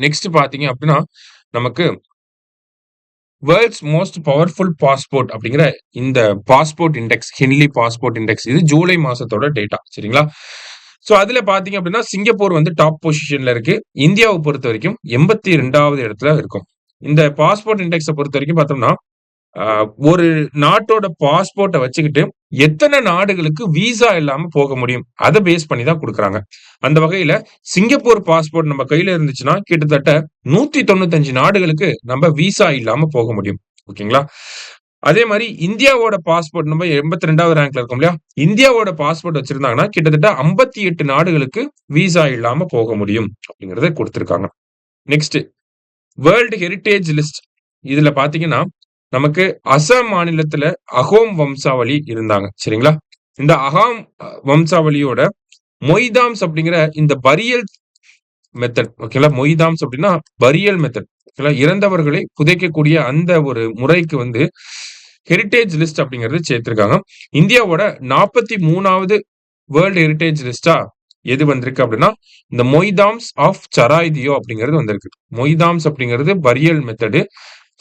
நெக்ஸ்ட் பாத்தீங்க அப்படின்னா நமக்கு வேர்ல்ட்ஸ் மோஸ்ட் பவர்ஃபுல் பாஸ்போர்ட் அப்படிங்கிற இந்த passport index Henle passport index இது ஜூலை மாசத்தோட டேட்டா. சரிங்களா? சோ அதுல பாத்தீங்க அப்படின்னா சிங்கப்பூர் வந்து டாப் பொசிஷன்ல இருக்கு. இந்தியாவை பொறுத்த வரைக்கும் 82வது இடத்துல இருக்கும். இந்த பாஸ்போர்ட் இண்டெக்ஸை பொறுத்த வரைக்கும் பார்த்தோம்னா ஒரு நாட்டோட பாஸ்போர்ட்டை வச்சுக்கிட்டு எத்தனை நாடுகளுக்கு விசா இல்லாம போக முடியும் அதை பேஸ் பண்ணி தான் கொடுக்குறாங்க. அந்த வகையில சிங்கப்பூர் பாஸ்போர்ட் நம்ம கையில இருந்துச்சுன்னா கிட்டத்தட்ட 195 நாடுகளுக்கு நம்ம விசா இல்லாம போக முடியும். ஓகேங்களா? அதே மாதிரி இந்தியாவோட பாஸ்போர்ட் நம்ம 82வது ரேங்க்ல இருக்கோம் இல்லையா? இந்தியாவோட பாஸ்போர்ட் வச்சிருந்தாங்கன்னா கிட்டத்தட்ட 58 நாடுகளுக்கு விசா இல்லாம போக முடியும் அப்படிங்கறத கொடுத்திருக்காங்க. நெக்ஸ்ட் வேர்ல்டு ஹெரிடேஜ் லிஸ்ட் இதுல பாத்தீங்கன்னா நமக்கு அசாம் மாநிலத்துல அகோம் வம்சாவளி இருந்தாங்க. சரிங்களா? இந்த அகாம் வம்சாவளியோட மொய்தாம்ஸ் அப்படிங்கிற இந்த பரியல் மெத்தட். ஓகேங்களா? மொய்தாம்ஸ் அப்படின்னா பரியல் மெத்தட். ஓகேங்களா? இறந்தவர்களை புதைக்கக்கூடிய அந்த ஒரு முறைக்கு வந்து ஹெரிடேஜ் லிஸ்ட் அப்படிங்கிறது சேர்த்திருக்காங்க. இந்தியாவோட 43வது வேர்ல்டு ஹெரிடேஜ் லிஸ்டா எது வந்திருக்கு அப்படின்னா இந்த மொய்தாம்ஸ் ஆஃப் சராய்தியோ அப்படிங்கிறது வந்திருக்கு. மொய்தாம்ஸ் அப்படிங்கிறது பரியல் மெத்தடு.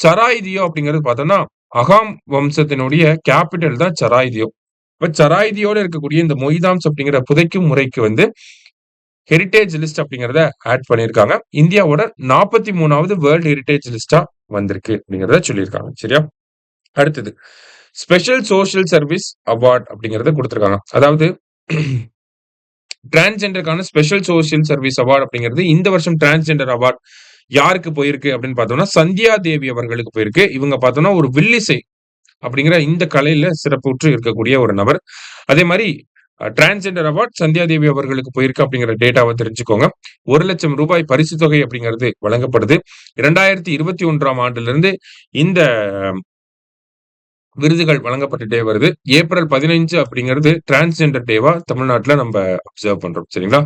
சராய்தியோ அப்படிங்கிறது பார்த்தோம்னா அகாம் வம்சத்தினுடைய கேபிட்டல் தான் சராய்தியோ. இப்ப சராய்தியோட இருக்கக்கூடிய இந்த மொய்தாம்ஸ் அப்படிங்கிற புதைக்கும் முறைக்கு வந்து ஹெரிடேஜ் லிஸ்ட் அப்படிங்கறத ஆட் பண்ணிருக்காங்க. இந்தியாவோட 43வது வேர்ல்டு ஹெரிடேஜ் லிஸ்டா வந்திருக்கு அப்படிங்கறத சொல்லியிருக்காங்க. சரியா? அடுத்தது ஸ்பெஷல் சோசியல் சர்வீஸ் அவார்ட் அப்படிங்கறத கொடுத்திருக்காங்க. அதாவது டிரான்ஸ்ஜெண்டருக்கான ஸ்பெஷல் சோசியல் சர்வீஸ் அவார்டு அப்படிங்கிறது இந்த வருஷம் டிரான்ஸ்ஜெண்டர் அவார்ட் யாருக்கு போயிருக்கு அப்படின்னு பார்த்தோம்னா சந்தியா தேவி அவர்களுக்கு போயிருக்கு. இவங்க பார்த்தோம்னா ஒரு வில்லிசை அப்படிங்கிற இந்த கலையில சிறப்புற்று இருக்கக்கூடிய ஒரு நபர். அதே மாதிரி டிரான்ஸ்ஜெண்டர் அவார்ட் சந்தியா தேவி அவர்களுக்கு போயிருக்கு அப்படிங்கிற டேட்டாவை தெரிஞ்சுக்கோங்க. 1,00,000 ரூபாய் பரிசு தொகை அப்படிங்கிறது வழங்கப்படுது. 2021ஆம் ஆண்டுல இருந்து இந்த விருதுகள் வழங்கப்பட்டுட்டே வருது. ஏப்ரல் 15 அப்படிங்கிறது டிரான்ஸ்ஜெண்டர் டேவா தமிழ்நாட்டுல நம்ம அப்சர்வ் பண்றோம். சரிங்களா?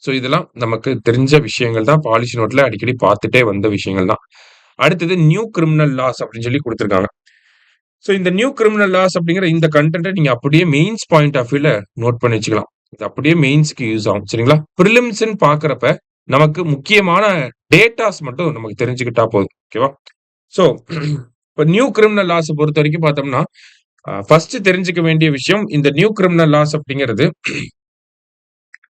சோ இதெல்லாம் நமக்கு தெரிஞ்ச விஷயங்கள் தான். பாலிசி நோட்ல அடிக்கடி பார்த்துட்டே வந்த விஷயங்கள் தான். அடுத்தது நியூ கிரிமினல் லாஸ் அப்படின்னு சொல்லி கொடுத்திருக்காங்க. சோ இந்த நியூ கிரிமினல் லாஸ் அப்படிங்கிற இந்த கண்டென்ட்டை நீங்க அப்படியே மெயின்ஸ் பாயிண்ட் ஆஃப் வியூல நோட் பண்ணி வச்சுக்கலாம். இது அப்படியே மெயின்ஸ்க்கு யூஸ் ஆகும். சரிங்களா? பிரிலிம்ஸ்ன்னு பாக்குறப்ப நமக்கு முக்கியமான டேட்டாஸ் மட்டும் நமக்கு தெரிஞ்சுக்கிட்டா போதும். ஓகேவா? சோ இப்ப நியூ கிரிமினல் லாஸ் பொறுத்த வரைக்கும் பார்த்தோம்னா ஃபர்ஸ்ட் தெரிஞ்சுக்க வேண்டிய விஷயம் இந்த நியூ கிரிமினல் லாஸ் அப்படிங்கிறது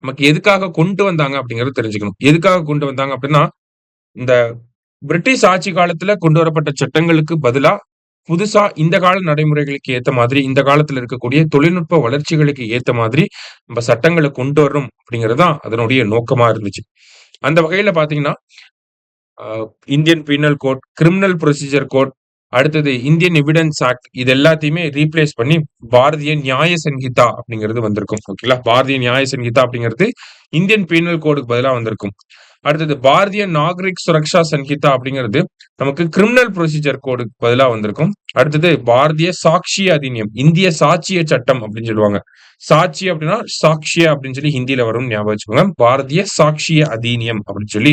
நமக்கு எதுக்காக கொண்டு வந்தாங்க அப்படிங்கறது தெரிஞ்சுக்கணும். எதுக்காக கொண்டு வந்தாங்க அப்படின்னா இந்த பிரிட்டிஷ் ஆட்சி காலத்துல கொண்டு வரப்பட்ட சட்டங்களுக்கு பதிலா புதுசா இந்த கால நடைமுறைகளுக்கு ஏத்த மாதிரி இந்த காலத்துல இருக்கக்கூடிய தொழில்நுட்ப வளர்ச்சிகளுக்கு ஏத்த மாதிரி நம்ம சட்டங்களை கொண்டு வரணும் அப்படிங்கிறது தான் அதனுடைய நோக்கமா இருந்துச்சு. அந்த வகையில பாத்தீங்கன்னா Indian penal code, criminal procedure code, அடுத்தது இந்தியன் எவிடன்ஸ் ஆக்ட் இது எல்லாத்தையுமே ரீப்ளேஸ் பண்ணி பாரதிய நியாய சன்ஹிதா அப்படிங்கிறது வந்திருக்கும். ஓகேங்களா? பாரதிய நியாய சன்ஹிதா அப்படிங்கிறது இந்தியன் பீனல் கோடுக்கு பதிலா வந்திருக்கும். அடுத்தது பாரதிய நாகரிக் சுரக்ஷா சன்ஹிதா அப்படிங்கிறது நமக்கு கிரிமினல் ப்ரொசீஜர் கோடுக்கு பதிலா வந்திருக்கும். அடுத்தது பாரதிய சாட்சிய அதிநியம், இந்திய சாட்சிய சட்டம் அப்படின்னு சொல்லுவாங்க. சாட்சி அப்படின்னா சாட்சிய அப்படின்னு சொல்லி ஹிந்தியில வரும், ஞாபகம் வச்சுக்கோங்க. பாரதிய சாட்சிய அதிநியம் அப்படின்னு சொல்லி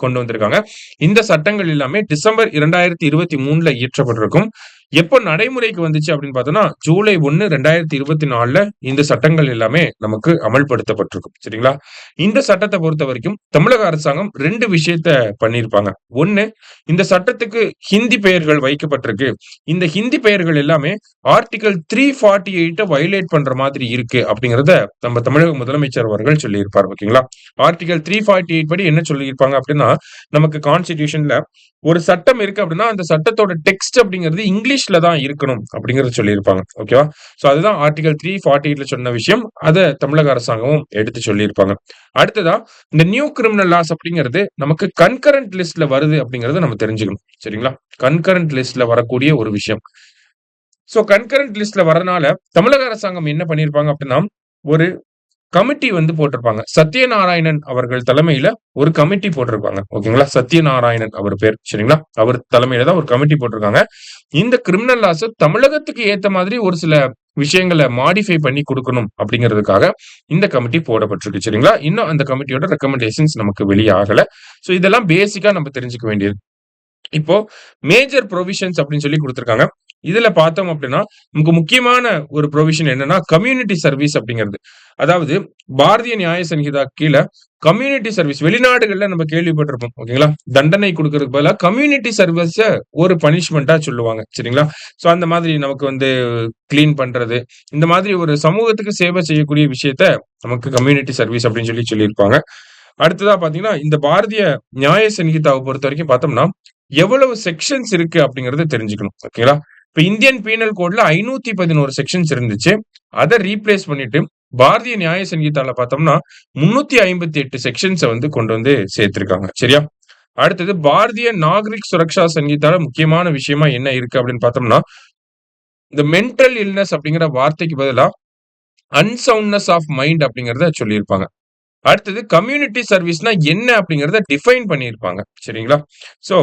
கொண்டு வந்திருக்காங்க. இந்த சட்டங்கள் எல்லாமே டிசம்பர் 2023ல இயற்றப்பட்டிருக்கும். எப்போ நடைமுறைக்கு வந்துச்சு அப்படின்னு பார்த்தோம்னா, ஜூலை 1, 2024ல இந்த சட்டங்கள் எல்லாமே நமக்கு அமல்படுத்தப்பட்டிருக்கும். சரிங்களா? இந்த சட்டத்த பொறுத்தவரைக்கும் தமிழக அரசாங்கம் 2 விஷயத்த பண்ணியிருப்பாங்க. 1, இந்த சட்டத்துக்கு ஹிந்தி பெயர்கள் வைக்கப்பட்டிருக்கு. இந்த ஹிந்தி பெயர்கள் எல்லாமே ஆர்டிகிள் 348 வயலேட் பண்ற மாதிரி இருக்கு அப்படிங்கிறத நம்ம தமிழக முதலமைச்சர் அவர்கள் சொல்லியிருப்பார். ஓகேங்களா? ஆர்டிகிள் 348 படி என்ன சொல்லியிருப்பாங்க அப்படின்னா, நமக்கு கான்ஸ்டிடியூஷன்ல ஒரு சட்டம் இருக்கு அப்படின்னா, அந்த சட்டத்தோட டெக்ஸ்ட் அப்படிங்கிறது இங்கிலீஷ்ல தான் இருக்கணும் அப்படிங்கிறத சொல்லியிருப்பாங்க. ஓகேவா? சோ அதுதான் ஆர்டிகிள் 348ல சொன்ன விஷயம். அத தமிழக அரசாங்கமும் எடுத்து சொல்லியிருப்பாங்க. அடுத்ததா இந்த நியூ கிரிமினல் லாஸ் அப்படிங்கிறது நமக்கு கன்கரண்ட் லிஸ்ட்ல வருது அப்படிங்கிறத நம்ம தெரிஞ்சுக்கணும். சரிங்களா? கன்கரண்ட் லிஸ்ட்ல வரக்கூடிய ஒரு விஷயம். சோ கன்கரண்ட் லிஸ்ட்ல வரனால தமிழக அரசாங்கம் என்ன பண்ணியிருப்பாங்க அப்படின்னா, ஒரு கமிட்டி வந்து போட்டிருப்பாங்க. சத்யநாராயணன் அவர்கள் தலைமையில ஒரு கமிட்டி போட்டிருப்பாங்க. ஓகேங்களா? சத்யநாராயணன் அவர் பேர். சரிங்களா? அவர் தலைமையில தான் ஒரு கமிட்டி போட்டிருக்காங்க. இந்த கிரிமினல் லாஸ தமிழகத்துக்கு ஏத்த மாதிரி ஒரு சில விஷயங்கள மாடிஃபை பண்ணி குடுக்கணும் அப்படிங்கிறதுக்காக இந்த கமிட்டி போடப்பட்டிருக்கு. சரிங்களா? இன்னும் அந்த கமிட்டியோட ரெக்கமெண்டேஷன்ஸ் நமக்கு வெளியாகல. சோ இதெல்லாம் பேசிக்கா நம்ம தெரிஞ்சுக்க வேண்டியது. இப்போ மேஜர் புரோவிஷன்ஸ் அப்படின்னு சொல்லி குடுத்திருக்காங்க. இதுல பார்த்தோம் அப்படின்னா, நமக்கு முக்கியமான ஒரு புரோவிஷன் என்னன்னா, கம்யூனிட்டி சர்வீஸ் அப்படிங்கிறது. அதாவது பாரதிய நியாய சங்கீதா கீழ கம்யூனிட்டி சர்வீஸ் வெளிநாடுகள்ல நம்ம கேள்விப்பட்டிருப்போம். ஓகேங்களா? தண்டனை குடுக்கறதுக்கு பதிலா கம்யூனிட்டி சர்வீஸ ஒரு பனிஷ்மென்ட்டா சொல்லுவாங்க. சரிங்களா? சோ அந்த மாதிரி நமக்கு வந்து கிளீன் பண்றது, இந்த மாதிரி ஒரு சமூகத்துக்கு சேவை செய்யக்கூடிய விஷயத்த நமக்கு கம்யூனிட்டி சர்வீஸ் அப்படின்னு சொல்லி சொல்லியிருப்பாங்க. அடுத்ததா பார்த்தீங்கன்னா, இந்த பாரதிய நியாய சங்கீதாவ பொறுத்தவரைக்கும் பார்த்தோம்னா, எவ்வளவு செக்ஷன்ஸ் இருக்கு அப்படிங்கிறத தெரிஞ்சுக்கணும். ஓகேங்களா? இப்ப இந்தியன் பீனல் கோட்ல 511 செக்ஷன்ஸ் இருந்துச்சு. அத ரீப்ளேஸ் பண்ணிட்டு, பாரதிய நியாய சங்கீதால பார்த்தோம்னா, 358 செக்ஷன்ஸ வந்து கொண்டு வந்து சேர்த்திருக்காங்க. சரியா? அடுத்தது பாரதிய நாகரிக் சுரக்ஷா சங்கீதால முக்கியமான விஷயமா என்ன இருக்கு அப்படின்னு பார்த்தோம்னா, இந்த மென்டல் இல்னஸ் அப்படிங்கிற வார்த்தைக்கு பதிலா அன்சவுண்ட்னஸ் ஆஃப் மைண்ட் அப்படிங்கிறத சொல்லியிருப்பாங்க. அடுத்தது கம்யூனிட்டி சர்வீஸ்னா என்ன அப்படிங்கிறத டிஃபைன் பண்ணியிருப்பாங்க. சரிங்களா? சோ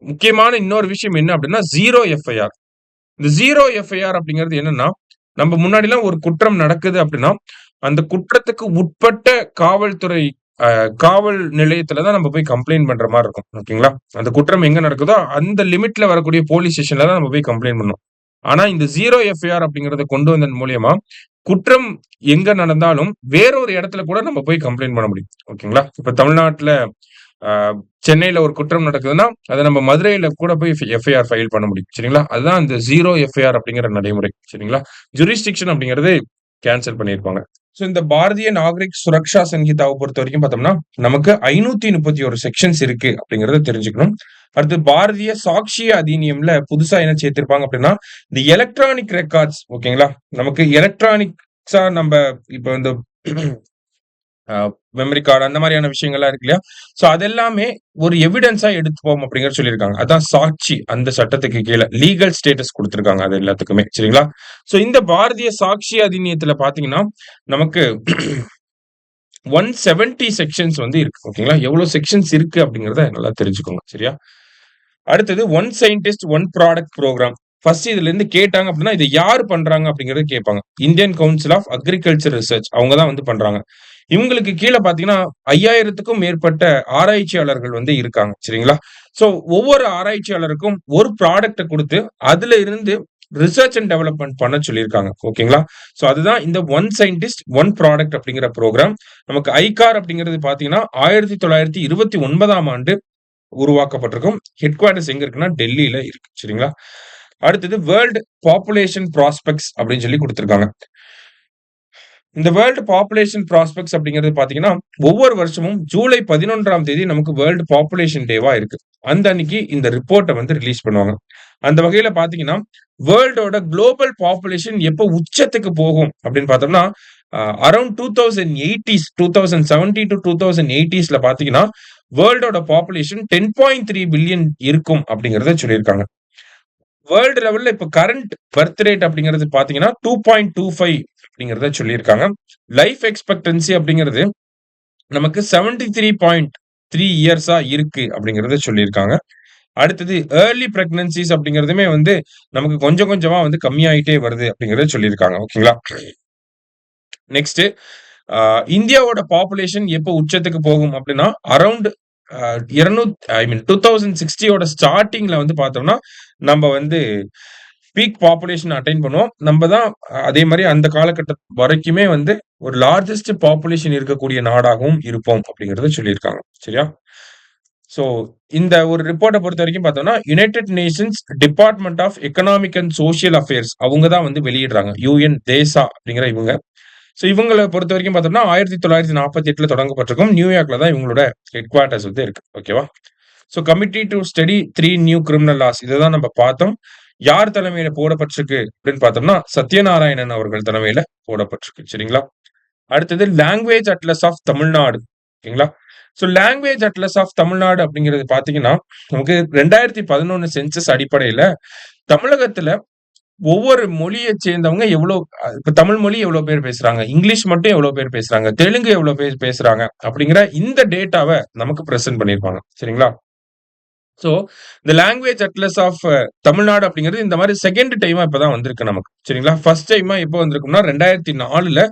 முக்கியமான இன்னொரு விஷயம் என்ன அப்படின்னா, ஜீரோ எஃப்ஐஆர். இந்த ஜீரோ எஃப்ஐஆர் அப்படிங்கிறது என்னன்னா, நம்ம முன்னாடிலாம் ஒரு குற்றம் நடக்குது அப்படின்னா, அந்த குற்றத்துக்கு உட்பட்ட காவல்துறை காவல் நிலையத்துல தான் நம்ம போய் கம்ப்ளைண்ட் பண்ற மாரி இருக்கும். ஓகேங்களா? அந்த குற்றம் எங்க நடக்குதோ, அந்த லிமிட்ல வரக்கூடிய போலீஸ் ஸ்டேஷன்ல தான் நம்ம போய் கம்ப்ளைண்ட் பண்ணணும். ஆனா, இந்த ஜீரோ எஃப்ஐஆர் அப்படிங்கிறத கொண்டு வந்ததன் மூலியமா, குற்றம் எங்க நடந்தாலும் வேறொரு இடத்துல கூட நம்ம போய் கம்ப்ளைண்ட் பண்ண முடியும். ஓகேங்களா? இப்ப தமிழ்நாட்டுல அ சென்னையில ஒரு குற்றம் நடக்குதுன்னா, அத நம்ம மதுரையில கூட போய் எஃப்ஐஆர் ஃபைல் பண்ண முடியும். சரிங்களா? அதுதான் இந்த ஜீரோ எஃப்ஐஆர் அப்படிங்கிற நடைமுறை. சரிங்களா? ஜூரிஸ்டிக்ஷன் அப்படிங்கிறது கேன்சல் பண்ணியிருப்பாங்க. சோ இந்த பாரதிய நாகரிக் சுரக்ஷா சங்கீதாவ பொறுத்தவரைக்கும் பார்த்தோம்னா, நமக்கு 531 செக்ஷன்ஸ் இருக்கு அப்படிங்கிறத தெரிஞ்சுக்கணும். அடுத்து பாரதிய சாக்ஷிய அதிநியம்ல புதுசா என்ன சேர்த்திருப்பாங்க அப்படின்னா, இந்த எலக்ட்ரானிக் ரெக்கார்ட்ஸ் ஓகேங்களா? நமக்கு எலக்ட்ரானிக்ஸா நம்ப இப்ப இந்த அ மெமரி கார்டு அந்த மாரியான விஷயங்கள்லாம் இருக்கு இல்லையா? சோ அதெல்லாமே ஒரு எவிடன்ஸா எடுத்துப்போம் அப்படிங்கிறத சொல்லியிருக்காங்க. அதான் சாட்சி அந்த சட்டத்துக்கு கீழ லீகல் ஸ்டேட்டஸ் குடுத்திருக்காங்க அது எல்லாத்துக்குமே. சரிங்களா? சோ இந்த பாரதிய சாட்சி அதிநியத்துல பார்த்தீங்கன்னா, நமக்கு 170 செக்ஷன்ஸ் வந்து இருக்கு. ஓகேங்களா? எவ்வளவு செக்ஷன்ஸ் இருக்கு அப்படிங்கிறத நல்லா தெரிஞ்சுக்கோங்க. சரியா? அடுத்தது one scientist, one product programme. First இதுல இருந்து கேட்டாங்க அப்படின்னா, இத யாரு பண்றாங்க அப்படிங்கிறத கேட்பாங்க. Indian Council of Agriculture Research அவங்க தான் வந்து பண்றாங்க. இவங்களுக்கு கீழ பார்த்தீங்கன்னா, 5000த்துக்கும் மேற்பட்ட ஆராய்ச்சியாளர்கள் வந்து இருக்காங்க. சரிங்களா? சோ ஒவ்வொரு ஆராய்ச்சியாளருக்கும் ஒரு ப்ராடக்ட்ட குடுத்து, அதுல இருந்து ரிசர்ச் அண்ட் டெவலப்மென்ட் பண்ண சொல்லியிருக்காங்க. ஓகேங்களா? சோ அதுதான் இந்த ஒன் சயின்டிஸ்ட், ஒன் ப்ராடக்ட் அப்படிங்கிற புரோகிராம். நமக்கு ஐகார் அப்படிங்கிறது பார்த்தீங்கன்னா, 1929ஆம் ஆண்டு உருவாக்கப்பட்டிருக்கும். ஹெட் குவார்ட்டர்ஸ் எங்க இருக்குன்னா, டெல்லியில இருக்கு. சரிங்களா? அடுத்தது வேர்ல்ட் பாப்புலேஷன் ப்ராஸ்பெக்ட்ஸ் அப்படின்னு சொல்லி குடுத்திருக்காங்க. இந்த வேர்ல்ட் பாப்புலேஷன் ப்ராஸ்பெக்ட்ஸ் அப்படிங்கிறது பார்த்தீங்கன்னா, ஒவ்வொரு வருஷமும் ஜூலை 11ஆம் தேதி நமக்கு வேர்ல்ட் பாப்புலேஷன் டேவா இருக்கு. அந்த அன்னைக்கு இந்த ரிப்போர்ட்ட வந்து ரிலீஸ் பண்ணுவாங்க. அந்த வகையில பார்த்தீங்கன்னா, வேர்ல்டோட குளோபல் பாப்புலேஷன் எப்ப உச்சத்துக்கு போகும் அப்படின்னு பார்த்தோம்னா, அரவுண்ட் 2070 டூ 2080ஸ்ல பார்த்தீங்கன்னா, வேர்ல்டோட பாப்புலேஷன் 10.3 பில்லியன் இருக்கும் அப்படிங்கிறத சொல்லியிருக்காங்க. வேர்ல்டு லெவல்ல இப்ப கரண்ட் பர்த் ரேட் அப்படிங்கிறது பார்த்தீங்கன்னா, 2.25 அப்படிங்கிறத சொல்லியிருக்காங்க. லைஃப் எக்ஸ்பெக்டன்சி அப்படிங்கிறது நமக்கு 73.3 இயர்ஸா இருக்கு அப்படிங்கிறத சொல்லியிருக்காங்க. அடுத்தது ஏர்லி பிரெக்னன்சிஸ் அப்படிங்கிறதுமே வந்து நமக்கு கொஞ்சம் கொஞ்சமா வந்து கம்மியாயிட்டே வருது அப்படிங்கிறத சொல்லியிருக்காங்க. ஓகேங்களா? நெக்ஸ்ட் இந்தியாவோட பாப்புலேஷன் எப்போ உச்சத்துக்கு போகும் அப்படின்னா, அரவுண்ட் 200 ஐ மீன் 2060 ஸ்டார்டிங்ல வந்து பார்த்தோம்னா, நம்ம வந்து பீக் பாப்புலேஷன் அட்டைன் பண்ணுவோம். நம்ம தான் அதே மாரி அந்த காலகட்டம் வரைக்குமே வந்து ஒரு லார்ஜஸ்ட் பாப்புலேஷன் இருக்கக்கூடிய நாடாகவும் இருப்போம் அப்படிங்கிறத சொல்லியிருக்காங்க. சரியா? ஸோ இந்த ஒரு ரிப்போர்ட்ட பொறுத்தவரைக்கும் பார்த்தோம்னா, United Nations Department of Economic and Social Affairs அவங்க தான் வந்து வெளியிடுறாங்க. தேசா அப்படிங்கிற இவங்க. ஸோ இவங்கள பொறுத்தவரைக்கும் பார்த்தோம்னா, 1948ல தொடங்கப்பட்டிருக்கும். நியூயார்க்ல தான் இவங்களோட ஹெட் குவார்ட்டர்ஸ் வந்து இருக்கு. ஓகேவா? So committee to study 3 new criminal laws இத தான் நம்ம பார்த்தோம். யார் தலைமையில போடப்பட்டிருக்கு அப்படின்னு பார்த்தோம்னா, சத்யநாராயணன் அவர்கள் தலைமையில போடப்பட்டிருக்கு. சரிங்களா? அடுத்தது லாங்குவேஜ் அட்லஸ் ஆஃப் தமிழ்நாடு. ஓகேங்களா? So language atlas of Tamil Nadu அப்படிங்கிறது பார்த்தீங்கன்னா, நமக்கு 2011 சென்சஸ் அடிப்படையில தமிழகத்துல ஒவ்வொரு மொழியைச் சேர்ந்தவங்க இப்ப தமிழ் மொழி எவ்வளவு பேர் பேசுறாங்க, இங்கிலீஷ் மட்டும் எவ்வளவு பேர் பேசுறாங்க, தெலுங்கு எவ்வளவு பேர் பேசுறாங்க அப்படிங்கிற இந்த டேட்டாவ நமக்கு பிரசன்ட் பண்ணியிருப்பாங்க. சரிங்களா? சோ, இந்த லாங்குவேஜ் அட்லஸ் ஆஃப் தமிழ்நாடு அப்படிங்கிறது இந்த மாரி செகண்ட் டைமா இப்பதான் வந்திருக்கு நமக்கு. சரிங்களா? ஃபர்ஸ்ட் டைமா எப்போ வந்திருக்கும்னா 2004ல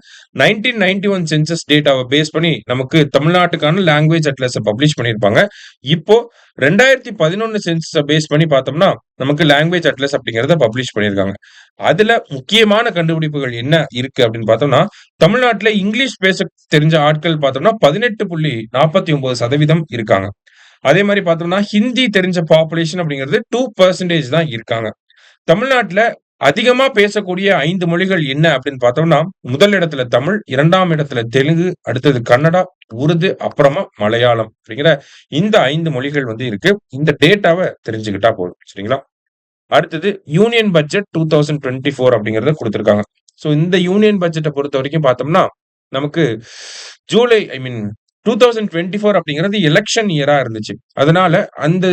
1991 சென்சஸ் டேட்டாவ பேஸ் பண்ணி நமக்கு தமிழ்நாட்டுக்கான லாங்குவேஜ் அட்லஸ பப்ளிஷ் பண்ணியிருப்பாங்க. இப்போ 2011 சென்சஸ பேஸ் பண்ணி பார்த்தோம்னா, நமக்கு லாங்குவேஜ் அட்லஸ் அப்படிங்கிறத பப்ளிஷ் பண்ணியிருக்காங்க. அதுல முக்கியமான கண்டுபிடிப்புகள் என்ன இருக்கு அப்படின்னு பார்த்தோம்னா, தமிழ்நாட்டுல இங்கிலீஷ் பேச தெரிஞ்ச ஆட்கள் பார்த்தோம்னா 18.49% இருக்காங்க. அதே மாரி பார்த்தோம்னா, ஹிந்தி தெரிஞ்ச பாப்புலேஷன் அப்படிங்கிறது 2% தான் இருக்காங்க. தமிழ்நாட்டுல அதிகமா பேசக்கூடிய 5 மொழிகள் என்ன அப்படின்னு பார்த்தோம்னா, முதல் இடத்துல தமிழ், 2ஆம் இடத்துல தெலுங்கு, அடுத்தது கன்னடா, உருது, அப்புறமா மலையாளம் அப்படிங்கிற இந்த 5 மொழிகள் வந்து இருக்கு. இந்த டேட்டாவ தெரிஞ்சுக்கிட்டா போதும். சரிங்களா? அடுத்தது யூனியன் பட்ஜெட் 2024 அப்படிங்கிறத குடுத்திருக்காங்க. சோ இந்த யூனியன் பட்ஜெட்ட பொறுத்தவரைக்கும் பார்த்தோம்னா, நமக்கு ஜூலை ஐ மீன் 2024 அப்படிங்கிறது எலக்ஷன் இயரா இருந்துச்சு. அதனால அந்த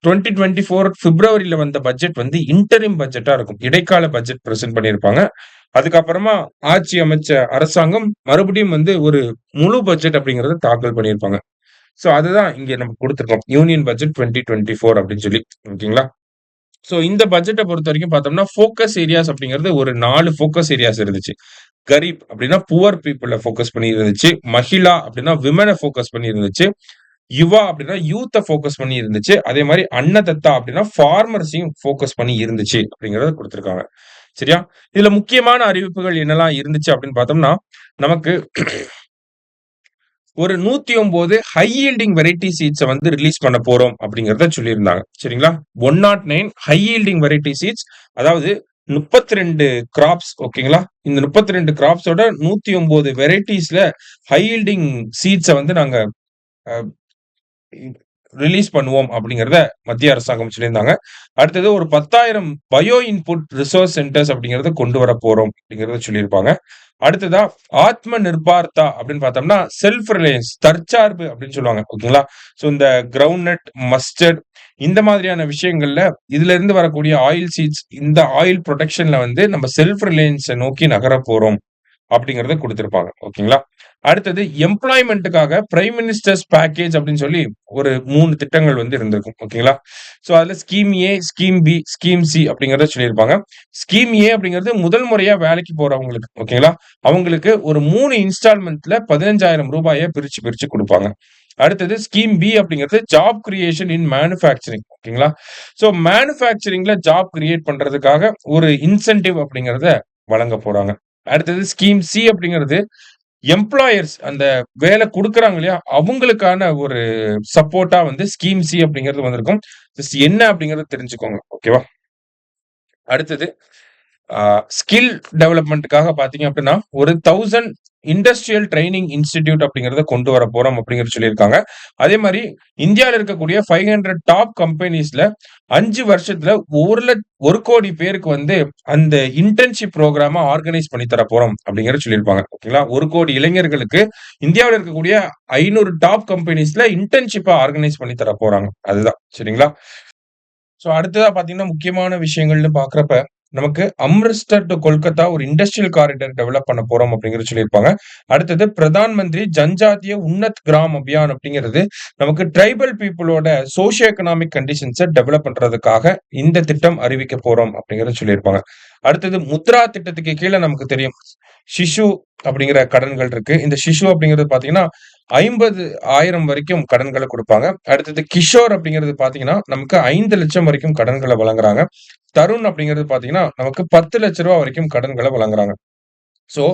2024 பிப்ரவரில வந்த பட்ஜெட் வந்து இன்டரிம் பட்ஜெட்டா இருக்கும். இடைக்கால பட்ஜெட் பிரசன்ட் பண்ணியிருப்பாங்க. அதுக்கப்புறமா ஆட்சி அமைச்ச அரசாங்கம் மறுபடியும் வந்து ஒரு முழு பட்ஜெட் அப்படிங்கிறத தாக்கல் பண்ணியிருப்பாங்க. சோ அதுதான் இங்க நம்ம குடுத்திருக்கோம். யூனியன் பட்ஜெட் 2024 அப்படின்னு சொல்லி. ஓகேங்களா? சோ இந்த பட்ஜெட்ட பொறுத்தவரைக்கும் பார்த்தோம்னா, ஃபோக்கஸ் ஏரியாஸ் அப்படிங்கிறது ஒரு 4 ஃபோக்கஸ் ஏரியாஸ் இருந்துச்சு. கரீப் அப்படின்னா புவர் பீப்பிள ஃபோக்கஸ் பண்ணி இருந்துச்சு. மஹிளா அப்படின்னா விமன ஃபோக்கஸ் பண்ணி இருந்துச்சு. யுவா அப்படின்னா யூத்த ஃபோக்கஸ் பண்ணி இருந்துச்சு. அதே மாரி அன்னதத்தா அப்படின்னா ஃபார்மர்ஸையும் ஃபோக்கஸ் பண்ணி இருந்துச்சு அப்படிங்கிறத குடுத்திருக்காங்க. சரியா? இதுல முக்கியமான அறிவிப்புகள் என்னலாம் இருந்துச்சு அப்படின்னு பார்த்தோம்னா, நமக்கு ஒரு 109 ஹை யீல்டிங் வெரைட்டி சீட்ஸ வந்து ரிலீஸ் பண்ண போறோம் அப்படிங்கிறத சொல்லியிருந்தாங்க. சரிங்களா? 109 ஹை யீல்டிங் வெரைட்டி சீட்ஸ் அதாவது 32 கிராப்ஸ் ஓகேங்களா? இந்த 32 கிராப்ஸோட 109 வெரைட்டீஸ்ல ஹை யீல்டிங் சீட்ஸ வந்து நாங்க அ ரிலீஸ் பண்ணுவோம் அப்படிங்கிறத மத்திய அரசாங்கம் சொல்லியிருந்தாங்க. அடுத்தது ஒரு 10,000 பயோ இன்புட் ரிசோர்ஸ் சென்டர்ஸ் அப்படிங்கிறத கொண்டு வர போறோம் அப்படிங்கிறத சொல்லியிருப்பாங்க. அடுத்ததா ஆத்ம நிர்பார்த்தா அப்படின்னு பார்த்தோம்னா, செல்ஃப் ரிலையன்ஸ் தற்சார்பு அப்படின்னு சொல்லுவாங்க. ஓகேங்களா? சோ இந்த கிரவுண்ட் நட், மஸ்டர்ட் இந்த மாதிரியான விஷயங்கள்ல இதுல இருந்து வரக்கூடிய ஆயில் சீட்ஸ் இந்த ஆயில் புரொடக்ஷன்ல வந்து நம்ம செல்ஃப் ரிலையன்ஸ நோக்கி நகரப் போறோம் அப்படிங்கிறத குடுத்திருப்பாங்க. ஓகேங்களா? அடுத்தது எம்ப்ளாய்மென்ட்க்காக பிரைம் மினிஸ்டர்ஸ் பேக்கேஜ் அப்படின்னு சொல்லி ஒரு 3 திட்டங்கள் வந்து இருந்திருக்கும். ஓகேங்களா? சோ அதுல ஸ்கீம் ஏ, ஸ்கீம் பி, ஸ்கீம் சி அப்படிங்கிறத சொல்லியிருப்பாங்க. ஸ்கீம் ஏ அப்படிங்கிறது முதல் முறையா வேலைக்கு போறவங்களுக்கு. ஓகேங்களா? அவங்களுக்கு ஒரு 3 இன்ஸ்டால்மென்ட்ல ரூ. 15,000 பிரிச்சு பிரிச்சு குடுப்பாங்க. அடுத்தது ஸ்கீம் பி அப்படிங்கிறது ஜாப் கிரியேஷன் இன் மேனுஃபேக்சரிங். ஓகேங்களா? சோ மேனுஃபேக்சரிங்ல ஜாப் கிரியேட் பண்றதுக்காக ஒரு இன்சென்டிவ் அப்படிங்கிறத வழங்க போறாங்க. அடுத்தது ஸ்கீம் சி அப்படிங்கிறது எம்ப்ளாயர்ஸ் அந்த வேலை குடுக்குறாங்க இல்லையா? அவங்களுக்கான ஒரு சப்போர்ட்டா வந்து ஸ்கீம் சி அப்படிங்கிறது வந்திருக்கும். ஜஸ்ட் என்ன அப்படிங்கிறத தெரிஞ்சுக்கோங்க. ஓகேவா? அடுத்தது ஆ ஸ்கில் டெவலப்மென்ட்க்காக பார்த்தீங்க அப்படின்னா, ஒரு 1000 இண்டஸ்ட்ரியல் ட்ரெய்னிங் இன்ஸ்டிடியூட் அப்படிங்கிறத கொண்டு வர போறோம் அப்படிங்கிறது சொல்லியிருக்காங்க. அதே மாரி இந்தியால இருக்கக்கூடிய 500 டாப் கம்பெனிஸ்ல 5 வருஷத்துல 1,00,00,000 பேருக்கு வந்து அந்த இன்டர்ன்ஷிப் புரோகிராம ஆர்கனைஸ் பண்ணி தர போறோம் அப்படிங்கிறத சொல்லியிருப்பாங்க. ஓகேங்களா? 1,00,00,000 இளைஞர்களுக்கு இந்தியாவுல இருக்கக்கூடிய 500 டாப் கம்பெனிஸ்ல இன்டர்ன்ஷிப்ப ஆர்கனைஸ் பண்ணி தர போறாங்க. அதுதான். சரிங்களா? சோ அடுத்ததா பார்த்தீங்கன்னா, முக்கியமான விஷயங்கள்னு பார்க்கிறப்ப, நமக்கு அம்ரிஸ்டர் டூ கொல்கத்தா ஒரு இண்டஸ்ட்ரியல் காரிடார் டெவலப் பண்ண போறோம் அப்படிங்கிறது சொல்லியிருப்பாங்க. அடுத்தது பிரதான் மந்திரி ஜன்ஜாத்திய உன்னத் கிராம் அபியான் அப்படிங்கிறது நமக்கு tribal பீப்பிளோட socio economic conditions develop பண்றதுக்காக இந்த திட்டம் அறிவிக்க போறோம் அப்படிங்கிறத சொல்லியிருப்பாங்க. அடுத்தது முத்ரா திட்டத்துக்கு கீழ நமக்கு தெரியும். சிசு அப்படிங்கிற கடன்கள் இருக்கு. இந்த சிசு அப்படிங்கிறது பார்த்தீங்கன்னா, 50,000 வரைக்கும் கடன்கள குடுப்பாங்க. அடுத்தது கிஷோர் அப்படிங்கிறது பார்த்தீங்கன்னா, நமக்கு 5,00,000 வரைக்கும் கடன்கள வழங்குறாங்க. தருண் அப்படிங்கிறது பார்த்தீங்கன்னா, நமக்கு ரூ. 10,00,000 வரைக்கும் கடன்கள வழங்குறாங்க. சோ,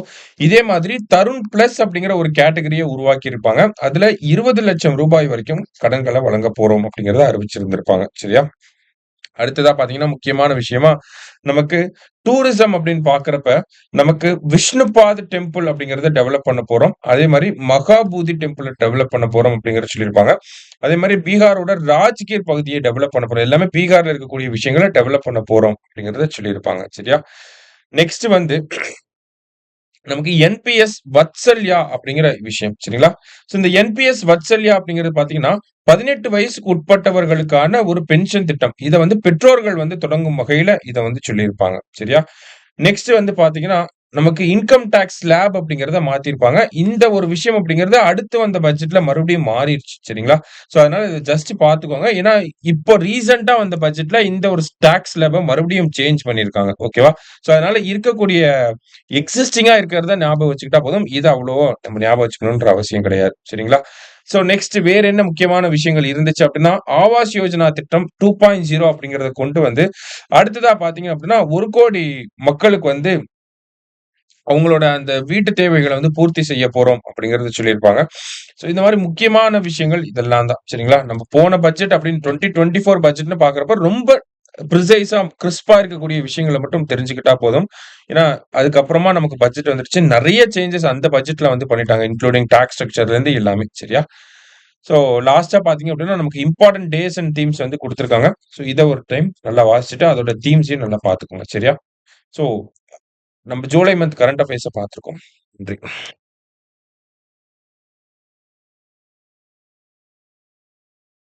இதே மாதிரி தருண் பிளஸ் அப்படிங்கிற ஒரு கேட்டகரிய உருவாக்கி இருப்பாங்க. அதுல ரூ. 20,00,000 வரைக்கும் கடன்கள வழங்கப் போறோம் அப்படிங்கிறத அறிவிச்சிருந்திருப்பாங்க. சரியா? அடுத்ததா பார்த்தீங்கன்னா, முக்கியமான விஷயமா நமக்கு டூரிசம் அப்படின்னு பார்க்கிறப்ப, நமக்கு விஷ்ணுபாத் டெம்பிள் அப்படிங்கிறத டெவலப் பண்ண போறோம். அதே மாரி மகாபூதி டெம்பிள டெவலப் பண்ண போறோம் அப்படிங்கிறத சொல்லியிருப்பாங்க. அதே மாரி பீகாரோட ராஜ்கிர் பகுதிய டெவலப் பண்ண போறோம். எல்லாமே பீகார்ல இருக்கக்கூடிய விஷயங்கள டெவலப் பண்ண போறோம் அப்படிங்கிறத சொல்லியிருப்பாங்க. சரியா? நெக்ஸ்ட் வந்து நமக்கு என்பிஎஸ் வத்சல்யா அப்படிங்கிற விஷயம். சரிங்களா? சோ இந்த என்பிஎஸ் வத்சல்யா அப்படிங்கிறது பார்த்தீங்கன்னா, 18 வயசுக்கு உட்பட்டவர்களுக்கான ஒரு பென்ஷன் திட்டம். இத வந்து பெற்றோர்கள் வந்து தொடங்கும் வகையில இத வந்து சொல்லியிருப்பாங்க. சரியா? நெக்ஸ்ட் வந்து பார்த்தீங்கன்னா, நமக்கு இன்கம் டாக்ஸ் ஸ்லாப் அப்படிங்கிறத மாத்திருப்பாங்க. இந்த ஒரு விஷயம் அப்படிங்கிறது அடுத்து வந்த பட்ஜெட்ல மறுபடியும் மாறிருச்சு. சரிங்களா? சோ அதனால இத ஜஸ்ட் பார்த்துக்கோங்க. ஏன்னா, இப்போ ரீசென்ட்டா வந்த பட்ஜெட்ல இந்த ஒரு டாக்ஸ் ஸ்லாப்ப மறுபடியும் சேஞ்ச் பண்ணியிருக்காங்க. ஓகேவா? சோ அதனால இருக்கக்கூடிய எக்ஸிஸ்டிங்கா இருக்கிறத ஞாபகம் வச்சுக்கிட்டா போதும். இது அவ்வளவா நம்ம ஞாபகம் வச்சுக்கணுன்ற அவசியம் கிடையாது. சரிங்களா? சோ நெக்ஸ்ட் வேற என்ன முக்கியமான விஷயங்கள் இருந்துச்சு அப்படின்னா, ஆவாஸ் யோஜனா திட்டம் 2.0 அப்படிங்கிறத கொண்டு வந்து, அடுத்ததா பார்த்தீங்க அப்படின்னா, 1,00,00,000 மக்களுக்கு வந்து அவங்களோட அந்த வீட்டு தேவைகள வந்து பூர்த்தி செய்ய போறோம் அப்படிங்கிறத சொல்லியிருப்பாங்க. சோ இந்த மாரி முக்கியமான விஷயங்கள் இதெல்லாம் தான். சரிங்களா? நம்ம போன பட்ஜெட் அப்படின்னு 2024 பட்ஜெட்ன்னு பார்க்கிறப்ப ரொம்ப ப்ரிசைஸா, கிறிஸ்பா இருக்கக்கூடிய விஷயங்கள மட்டும் தெரிஞ்சுக்கிட்டா போதும். ஏன்னா, அதுக்கப்புறமா நமக்கு பட்ஜெட் வந்துருச்சு. நெறைய சேஞ்சஸ் அந்த பட்ஜெட்ல வந்து பண்ணிட்டாங்க. இன்க்ளூடிங் டாக்ஸ் ஸ்ட்ரக்சர்லேருந்து எல்லாமே. சரியா? சோ லாஸ்ட்டா பார்த்தீங்க அப்படின்னா, நமக்கு இம்பார்ட்டன்ட் டேஸ் அண்ட் தீம்ஸ் வந்து குடுத்துருக்காங்க. சோ இத ஒரு டைம் நல்லா வாசிச்சுட்டு, அதோட தீம்ஸையும் நல்லா பார்த்துக்கோங்க. சரியா? சோ நம்ம ஜூலை மந்த் கரண்ட் அஃபேர்ஸ பார்த்துருக்கோம். நன்றி.